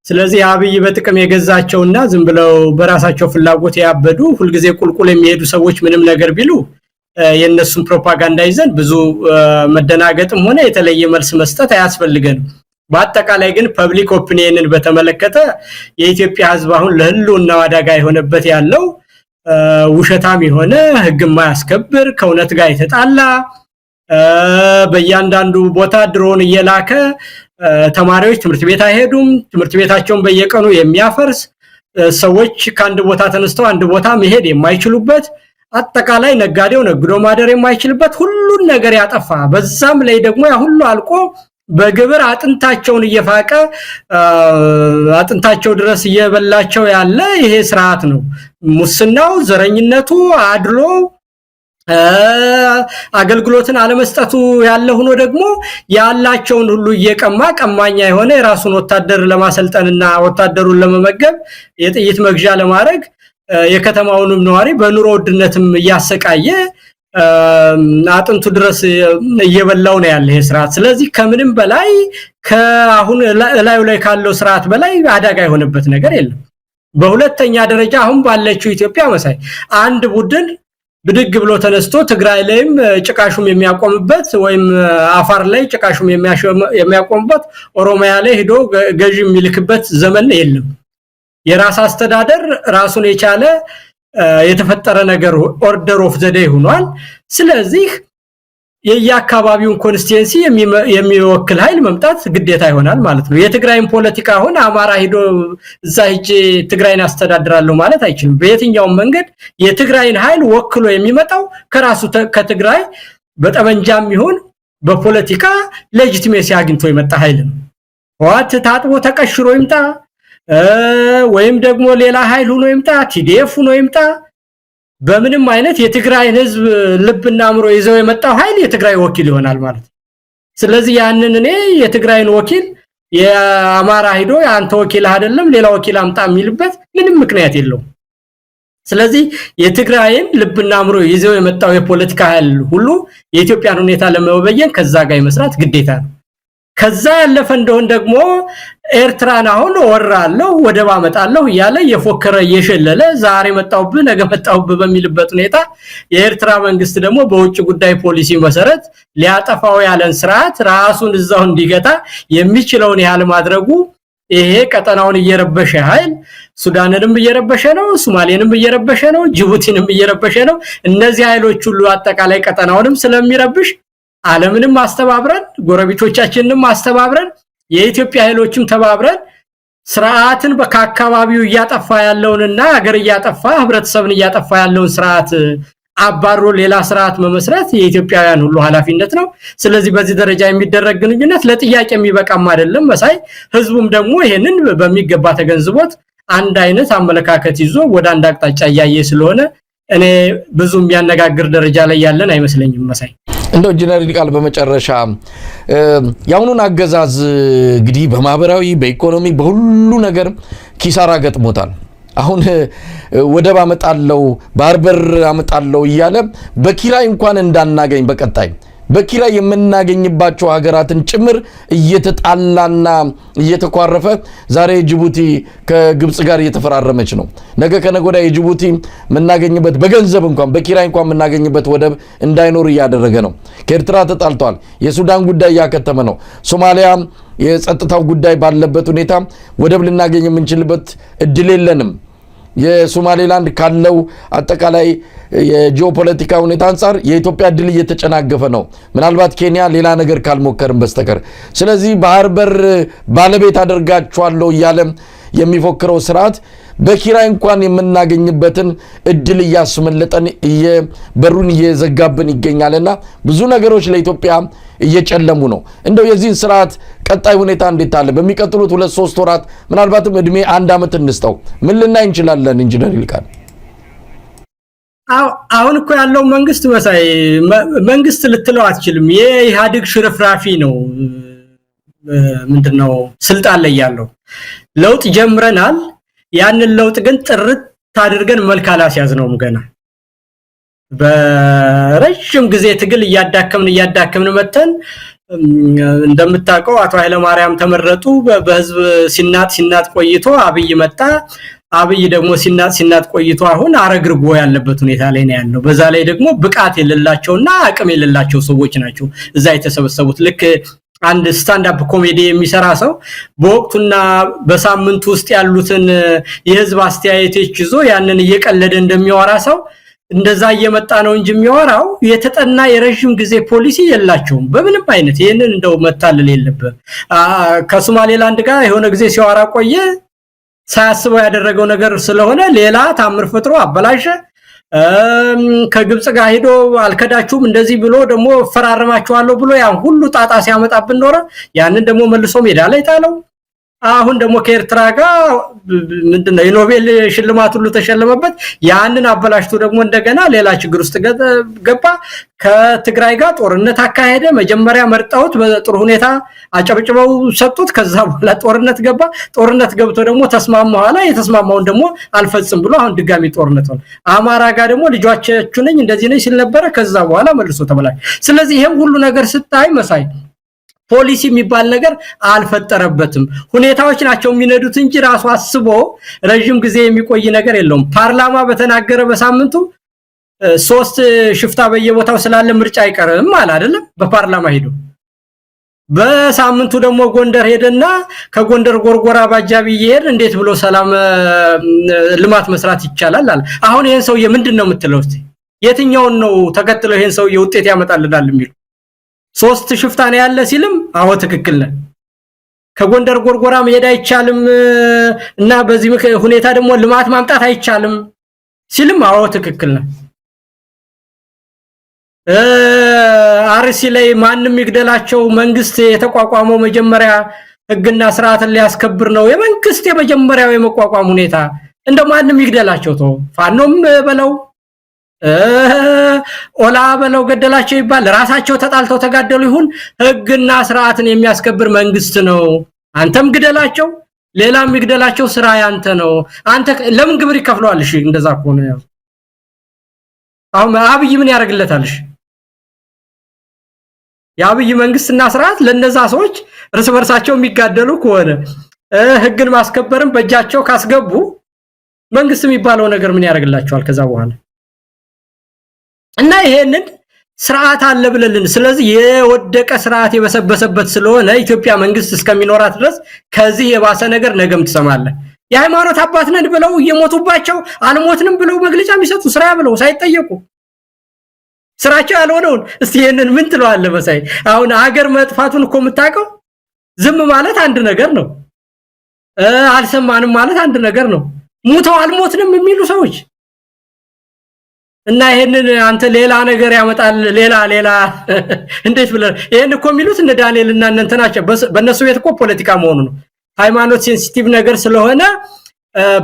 ስለዚህ አብይ በጥቅም የገዛቸውና ዝም ብለው በራሳቸው ፍላጎት ያበዱ ሁልጊዜ ቁልቁል የሚሄዱ ሰዎች ምንም ነገር ቢሉ የነሱን ፕሮፓጋንዳ ይዘን ብዙ መደናገጥም ሆነ የተለየ መልስ መስጠት አያስፈልገንም። በአጠቃላይ ግን ፐብሊክ ኦፒኒየንን በተመለከተ የኢትዮጵያ ህዝብ አሁን ለህልውና አደጋ የሆነበት ያለው ውሸታም የሆነ ህግ የማያስከብር ከእውነት ጋር የተጣላ በእያንዳንዱ ቦታ ድሮን እየላከ ተማሪዎች ትምህርት ቤት አይሄዱም፣ ትምህርት ቤታቸውን በየቀኑ የሚያፈርስ ሰዎች ከአንድ ቦታ ተነስተው አንድ ቦታ መሄድ የማይችሉበት አጠቃላይ ነጋዴው ነግዶ ማደር የማይችልበት ሁሉን ነገር ያጠፋ በዛም ላይ ደግሞ ያ ሁሉ አልቆ በግብር አጥንታቸውን እየፋቀ አጥንታቸው ድረስ እየበላቸው ያለ ይሄ ስርዓት ነው። ሙስናው፣ ዘረኝነቱ፣ አድሎ አገልግሎትን አለመስጠቱ ያለ ሆኖ ደግሞ ያላቸውን ሁሉ እየቀማ ቀማኛ የሆነ የራሱን ወታደር ለማሰልጠንና ወታደሩን ለመመገብ የጥይት መግዣ ለማድረግ የከተማውንም ነዋሪ በኑሮ ውድነትም እያሰቃየ አጥንቱ ድረስ እየበላው ነው ያለ ይሄ ስርዓት። ስለዚህ ከምንም በላይ ከአሁን ላይ ካለው ስርዓት በላይ አደጋ የሆነበት ነገር የለም። በሁለተኛ ደረጃ አሁን ባለችው ኢትዮጵያ መሳይ አንድ ቡድን ብድግ ብሎ ተነስቶ ትግራይ ላይም ጭቃሹም የሚያቆምበት ወይም አፋር ላይ ጭቃሹም የሚያቆምበት ኦሮሚያ ላይ ሄዶ ገዢ የሚልክበት ዘመን የለም። የራስ አስተዳደር ራሱን የቻለ የተፈጠረ ነገር ኦርደር ኦፍ ዘ ዴይ ሆኗል። ስለዚህ የየአካባቢውን ኮንስቲትዩንሲ የሚወክል ኃይል መምጣት ግዴታ ይሆናል ማለት ነው። የትግራይን ፖለቲካ ሆነ አማራ ሄዶ እዛ ሂጄ ትግራይን አስተዳድራለሁ ማለት አይችልም። በየትኛውም መንገድ የትግራይን ኃይል ወክሎ የሚመጣው ከራሱ ከትግራይ በጠመንጃም ይሁን በፖለቲካ ሌጂቲሜሲ አግኝቶ የመጣ ኃይል ነው። ዋት ታጥቦ ተቀሽሮ ይምጣ ወይም ደግሞ ሌላ ኃይል ሆኖ ይምጣ ቲዲኤፍ ሆኖ ይምጣ በምንም አይነት የትግራይን ህዝብ ልብና አምሮ ይዘው የመጣው ኃይል የትግራይ ወኪል ይሆናል ማለት ነው። ስለዚህ ያንን እኔ የትግራይን ወኪል የአማራ ሄዶ አንተ ወኪል አይደለም ሌላ ወኪል አምጣ የሚልበት ምንም ምክንያት የለውም። ስለዚህ የትግራይን ልብና አምሮ ይዘው የመጣው የፖለቲካ ኃይል ሁሉ የኢትዮጵያን ሁኔታ ለመበየን ከዛ ጋር መስራት ግዴታ ነው። ከዛ ያለፈ እንደሆነ ደግሞ ኤርትራን አሁን ወራለው ወደባ መጣለው ያለ የፎከረ የሸለለ ዛሬ መጣውብ ነገ መጣውብ በሚልበት ሁኔታ የኤርትራ መንግስት ደግሞ በውጭ ጉዳይ ፖሊሲ መሰረት ሊያጠፋው ያለን ስርዓት ራሱን እዛው እንዲገታ የሚችለውን ያህል ማድረጉ ይሄ ቀጠናውን እየረበሸ ኃይል ሱዳንንም እየረበሸ ነው፣ ሶማሌንም እየረበሸ ነው፣ ጅቡቲንም እየረበሸ ነው። እነዚህ ኃይሎች ሁሉ አጠቃላይ ቀጠናውንም ስለሚረብሽ ዓለምንም አስተባብረን ጎረቤቶቻችንንም አስተባብረን የኢትዮጵያ ኃይሎችም ተባብረን ስርዓትን በአካባቢው እያጠፋ ያለውንና ሀገር እያጠፋ ህብረተሰብን እያጠፋ ያለውን ስርዓት አባሮ ሌላ ስርዓት መመስረት የኢትዮጵያውያን ሁሉ ኃላፊነት ነው። ስለዚህ በዚህ ደረጃ የሚደረግ ግንኙነት ለጥያቄ የሚበቃም አይደለም መሳይ። ህዝቡም ደግሞ ይሄንን በሚገባ ተገንዝቦት አንድ አይነት አመለካከት ይዞ ወደ አንድ አቅጣጫ ያያየ ስለሆነ እኔ ብዙ የሚያነጋግር ደረጃ ላይ ያለን አይመስለኝም መሳይ። እንደው ኢንጂነር ይልቃል በመጨረሻ ያውኑን አገዛዝ እንግዲህ በማህበራዊ በኢኮኖሚ በሁሉ ነገር ኪሳራ ገጥሞታል። አሁን ወደብ አመጣለው ባርበር አመጣለው እያለ በኪራይ እንኳን እንዳናገኝ በቀጣይ በኪራይ የምናገኝባቸው ሀገራትን ጭምር እየተጣላና እየተኳረፈ ዛሬ ጅቡቲ ከግብጽ ጋር እየተፈራረመች ነው። ነገ ከነገ ወዲያ የጅቡቲ መናገኝበት በገንዘብ እንኳን በኪራይ እንኳን መናገኝበት ወደብ እንዳይኖር እያደረገ ነው። ከኤርትራ ተጣልቷል። የሱዳን ጉዳይ ያከተመ ነው። ሶማሊያ የጸጥታው ጉዳይ ባለበት ሁኔታ ወደብ ልናገኝ የምንችልበት እድል የለንም። የሶማሌላንድ ካለው አጠቃላይ የጂኦፖለቲካ ሁኔታ አንፃር የኢትዮጵያ ድል እየተጨናገፈ ነው። ምናልባት ኬንያ ሌላ ነገር ካልሞከርም በስተቀር ስለዚህ ባህር በር ባለቤት አደርጋቸዋለሁ እያለ የሚፎክረው ስርዓት በኪራይ እንኳን የምናገኝበትን እድል እያስመለጠን በሩን እየዘጋብን ይገኛልና ብዙ ነገሮች ለኢትዮጵያ እየጨለሙ ነው። እንደው የዚህን ስርዓት ቀጣይ ሁኔታ እንዴት አለ? በሚቀጥሉት 2-3 ወራት ምናልባትም እድሜ 1 ዓመት እንስጠው ምን ልናይ እንችላለን? ኢንጂነር ይልቃል አሁን እኮ ያለው መንግስት መሳይ መንግስት ልትለው አትችልም። የኢህአዴግ ሽርፍራፊ ነው። ምንድነው ስልጣን ላይ ያለው ለውጥ ጀምረናል። ያንን ለውጥ ግን ጥርት አድርገን መልክ አላስያዝነውም። ገና በረጅም ጊዜ ትግል እያዳከምን መተን እንደምታውቀው አቶ ኃይለ ማርያም ተመረጡ። በህዝብ ሲናጥ ቆይቶ አብይ መጣ። አብይ ደግሞ ሲናጥ ቆይቶ አሁን አረግርጎ ያለበት ሁኔታ ላይ ነው ያለው። በዛ ላይ ደግሞ ብቃት የሌላቸውና አቅም የሌላቸው ሰዎች ናቸው እዛ የተሰበሰቡት። ልክ አንድ ስታንድ አፕ ኮሜዲ የሚሰራ ሰው በወቅቱና በሳምንቱ ውስጥ ያሉትን የህዝብ አስተያየቶች ይዞ ያንን እየቀለደ እንደሚያወራ ሰው እንደዛ እየመጣ ነው እንጂ የሚያወራው የተጠና የረጅም ጊዜ ፖሊሲ የላቸውም በምንም አይነት። ይሄንን እንደው መታለል የለበት። ከሶማሌላንድ ጋር የሆነ ጊዜ ሲያወራ ቆየ። ሳያስበው ያደረገው ነገር ስለሆነ ሌላ ታምር ፈጥሮ አበላሸ። ከግብጽ ጋር ሄዶ አልከዳችሁም እንደዚህ ብሎ ደግሞ ፈራረማችኋለሁ ብሎ ያን ሁሉ ጣጣ ሲያመጣብን ኖረ። ያንን ደግሞ መልሶ ሜዳ ላይ ጣለው። አሁን ደግሞ ከኤርትራ ጋር ምንድነው የኖቤል ሽልማት ሁሉ ተሸለመበት። ያንን አበላሽቶ ደግሞ እንደገና ሌላ ችግር ውስጥ ገባ። ከትግራይ ጋር ጦርነት አካሄደ። መጀመሪያ መርጣውት በጥሩ ሁኔታ አጨብጭበው ሰጡት። ከዛ በኋላ ጦርነት ገባ። ጦርነት ገብቶ ደግሞ ተስማማ። ኋላ የተስማማውን ደግሞ አልፈጽም ብሎ አሁን ድጋሚ ጦርነት ሆነ። አማራ ጋር ደግሞ ልጆቻችሁ ነኝ እንደዚህ ነኝ ሲል ነበር። ከዛ በኋላ መልሶ ተበላሽ። ስለዚህ ይሄን ሁሉ ነገር ስታይ መሳይ ፖሊሲ የሚባል ነገር አልፈጠረበትም። ሁኔታዎች ናቸው የሚነዱት እንጂ ራሱ አስቦ ረጅም ጊዜ የሚቆይ ነገር የለውም። ፓርላማ በተናገረ በሳምንቱ 3 ሽፍታ በየቦታው ስላለ ምርጫ አይቀርም ማለት አይደለም። በፓርላማ ሄዶ በሳምንቱ ደግሞ ጎንደር ሄደና ከጎንደር ጎርጎራ ባጃቢ ይሄድ እንዴት ብሎ ሰላም ልማት መስራት ይቻላል አለ። አሁን ይሄን ሰውዬ ምንድነው የምትለው? እስቲ የትኛውን ነው ተከትለው ይሄን ሰውዬ ውጤት ያመጣልናል የሚሉ 3 ሽፍታ ነው ያለ ሲልም አዎ ትክክል ነው። ከጎንደር ጎርጎራ መሄድ አይቻልም እና በዚህ ሁኔታ ደግሞ ልማት ማምጣት አይቻልም ሲልም አዎ ትክክል ነው። አርሲ ላይ ማንንም ይግደላቸው መንግስት የተቋቋመው መጀመሪያ ህግና ስርዓትን ሊያስከብር ነው። የመንግስት የመጀመሪያው የመቋቋም ሁኔታ እንደማንም ይግደላቸው ተው ፋኖም በለው ኦላ በለው ገደላቸው ይባል ራሳቸው ተጣልተው ተጋደሉ ይሁን ህግና ስርዓትን የሚያስከብር መንግስት ነው። አንተም ግደላቸው ሌላም ይግደላቸው ስራ ያንተ ነው። አንተ ለምን ግብር ይከፍለዋል? እሺ እንደዛ ከሆነ ያው አሁን አብይ ምን ያደርግለታል? እሺ የአብይ መንግስትና ስርዓት ለነዛ ሰዎች እርስ በርሳቸው የሚጋደሉ ከሆነ ህግን ማስከበርም በእጃቸው ካስገቡ መንግስት የሚባለው ነገር ምን ያደርግላቸዋል ከዛ በኋላ? እና ይሄንን ስርዓት አለ ብለልን ስለዚህ የወደቀ ስርዓት የበሰበሰበት ስለሆነ ኢትዮጵያ መንግስት እስከሚኖራት ድረስ ከዚህ የባሰ ነገር ነገም ትሰማለህ። የሃይማኖት አባት ነን ብለው እየሞቱባቸው አልሞትንም ብለው መግለጫ የሚሰጡ ስራ ብለው ሳይጠየቁ ስራቸው ያልሆነውን እስቲ ይሄንን ምን ትለዋለህ መሳይ? አሁን ሀገር መጥፋቱን እኮ የምታውቀው ዝም ማለት አንድ ነገር ነው። አልሰማንም ማለት አንድ ነገር ነው። ሙተው አልሞትንም የሚሉ ሰዎች እና ይሄንን አንተ ሌላ ነገር ያመጣል ሌላ እንዴት ብለ ይሄን እኮ የሚሉት እነ ዳንኤል እና እነንተ ናቸው። በእነሱ ቤት እኮ ፖለቲካ መሆኑ ነው። ሃይማኖት ሴንሲቲቭ ነገር ስለሆነ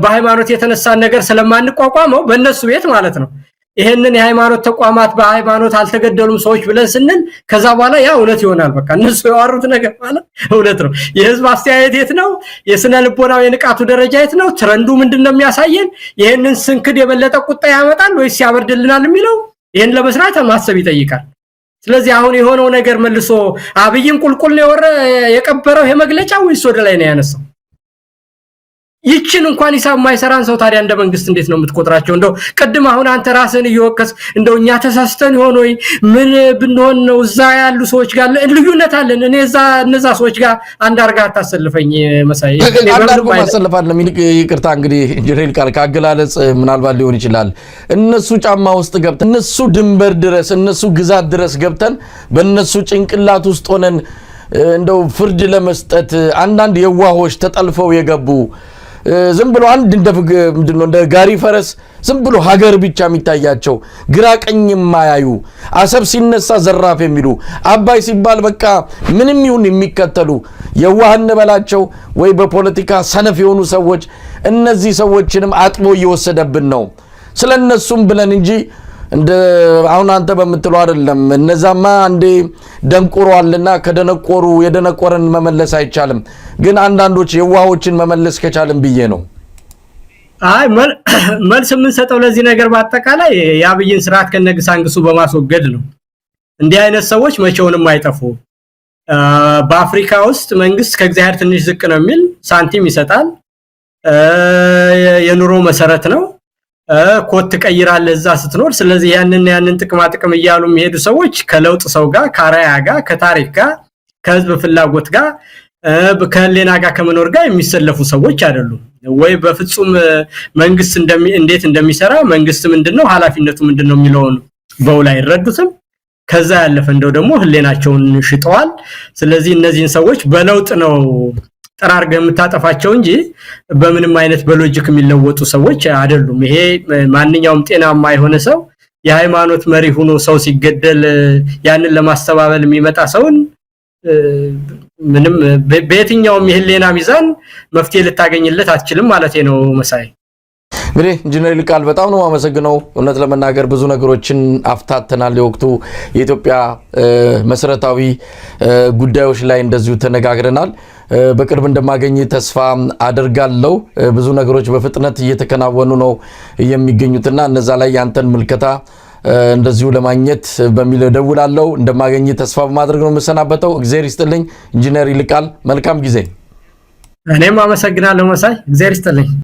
በሃይማኖት የተነሳ ነገር ስለማንቋቋመው በእነሱ ቤት ማለት ነው። ይሄንን የሃይማኖት ተቋማት በሃይማኖት አልተገደሉም ሰዎች ብለን ስንል ከዛ በኋላ ያ እውነት ይሆናል። በቃ እነሱ ያወሩት ነገር ማለት እውነት ነው። የህዝብ አስተያየት የት ነው? የስነ ልቦናው የንቃቱ ደረጃ የት ነው? ትረንዱ ምንድነው የሚያሳየን? ይሄንን ስንክድ የበለጠ ቁጣ ያመጣል ወይስ ያበርድልናል የሚለው ይሄን ለመስራት ማሰብ ይጠይቃል። ስለዚህ አሁን የሆነው ነገር መልሶ አብይን ቁልቁል ነው የቀበረው ይሄ መግለጫ ወይስ ወደ ላይ ነው ያነሳው? ይችን እንኳን ሂሳብ ማይሰራን ሰው ታዲያ እንደ መንግስት እንዴት ነው የምትቆጥራቸው? እንደው ቅድም አሁን አንተ ራስን እየወቀስ እንደው እኛ ተሳስተን ይሆን ወይ ምን ብንሆን ነው እዛ ያሉ ሰዎች ጋር ልዩነት አለን። እኔ እነዛ ሰዎች ጋር አንድ አርጋ አታሰልፈኝ መሳይ አንድ አርጎ ማሰልፋለ ይቅርታ እንግዲህ ኢንጂነር ቃል ካገላለጽ ምናልባት ሊሆን ይችላል። እነሱ ጫማ ውስጥ ገብተን እነሱ ድንበር ድረስ እነሱ ግዛት ድረስ ገብተን በእነሱ ጭንቅላት ውስጥ ሆነን እንደው ፍርድ ለመስጠት አንዳንድ የዋሆች ተጠልፈው የገቡ ዝም ብሎ አንድ እንደ ጋሪ ፈረስ ዝም ብሎ ሀገር ብቻ የሚታያቸው ግራ ቀኝ የማያዩ አሰብ ሲነሳ ዘራፍ የሚሉ አባይ ሲባል በቃ ምንም ይሁን የሚከተሉ የዋህን በላቸው ወይ በፖለቲካ ሰነፍ የሆኑ ሰዎች እነዚህ ሰዎችንም አጥቦ እየወሰደብን ነው ስለነሱም ብለን እንጂ እንደ አሁን አንተ በመጥለው አይደለም እነዛማ አንዴ ደንቆሯልና ከደነቆሩ የደነቆረን መመለስ አይቻልም ግን አንዳንዶች የዋሆችን መመለስ ከቻልን ብዬ ነው አይ መልስ ምን ሰጠው ለዚህ ነገር በአጠቃላይ ያብይን ስርዓት ከነግሳንግሱ በማስወገድ ነው እንዲህ አይነት ሰዎች መቼውንም አይጠፉ በአፍሪካ ውስጥ መንግስት ከእግዚአብሔር ትንሽ ዝቅ ነው የሚል ሳንቲም ይሰጣል የኑሮ መሰረት ነው ኮት ቀይራለህ እዛ ስትኖር ስለዚህ ያንን ጥቅም ይያሉ የሚሄዱ ሰዎች ከለውጥ ሰው ጋር ካራያ ጋር ከታሪክ ጋር ከህዝብ ፍላጎት ጋር ከሌና ጋር ከመኖር ጋር የሚሰለፉ ሰዎች አይደሉም ወይ በፍጹም መንግስት እንዴት እንደሚሰራ መንግስት ምንድነው ኃላፊነቱ ምንድነው የሚለውን በውላይ ይረዱትም ከዛ ያለፈ እንደው ደግሞ ህሌናቸውን ሽጠዋል ስለዚህ እነዚህን ሰዎች በለውጥ ነው ተራርገ የምታጠፋቸው እንጂ በምንም አይነት በሎጂክ የሚለወጡ ሰዎች አይደሉም ይሄ ማንኛውም ጤናማ የሆነ ሰው የሃይማኖት መሪ ሆኖ ሰው ሲገደል ያንን ለማስተባበል የሚመጣ ሰውን ምንም በየትኛውም የህሌና ሚዛን መፍትሄ ልታገኝለት አትችልም ማለት ነው መሳይ እንግዲህ ኢንጂነር ይልቃል በጣም ነው ማመሰግነው እውነት ለመናገር ብዙ ነገሮችን አፍታተናል የወቅቱ የኢትዮጵያ መሰረታዊ ጉዳዮች ላይ እንደዚሁ ተነጋግረናል በቅርብ እንደማገኝ ተስፋ አደርጋለሁ ብዙ ነገሮች በፍጥነት እየተከናወኑ ነው የሚገኙትና እነዛ ላይ ያንተን ምልከታ እንደዚሁ ለማግኘት በሚል ደውላለሁ እንደማገኝ ተስፋ በማድረግ ነው መሰናበተው እግዚአብሔር ይስጥልኝ ኢንጂነር ይልቃል መልካም ጊዜ እኔም አመሰግናለሁ መሳይ እግዚአብሔር ይስጥልኝ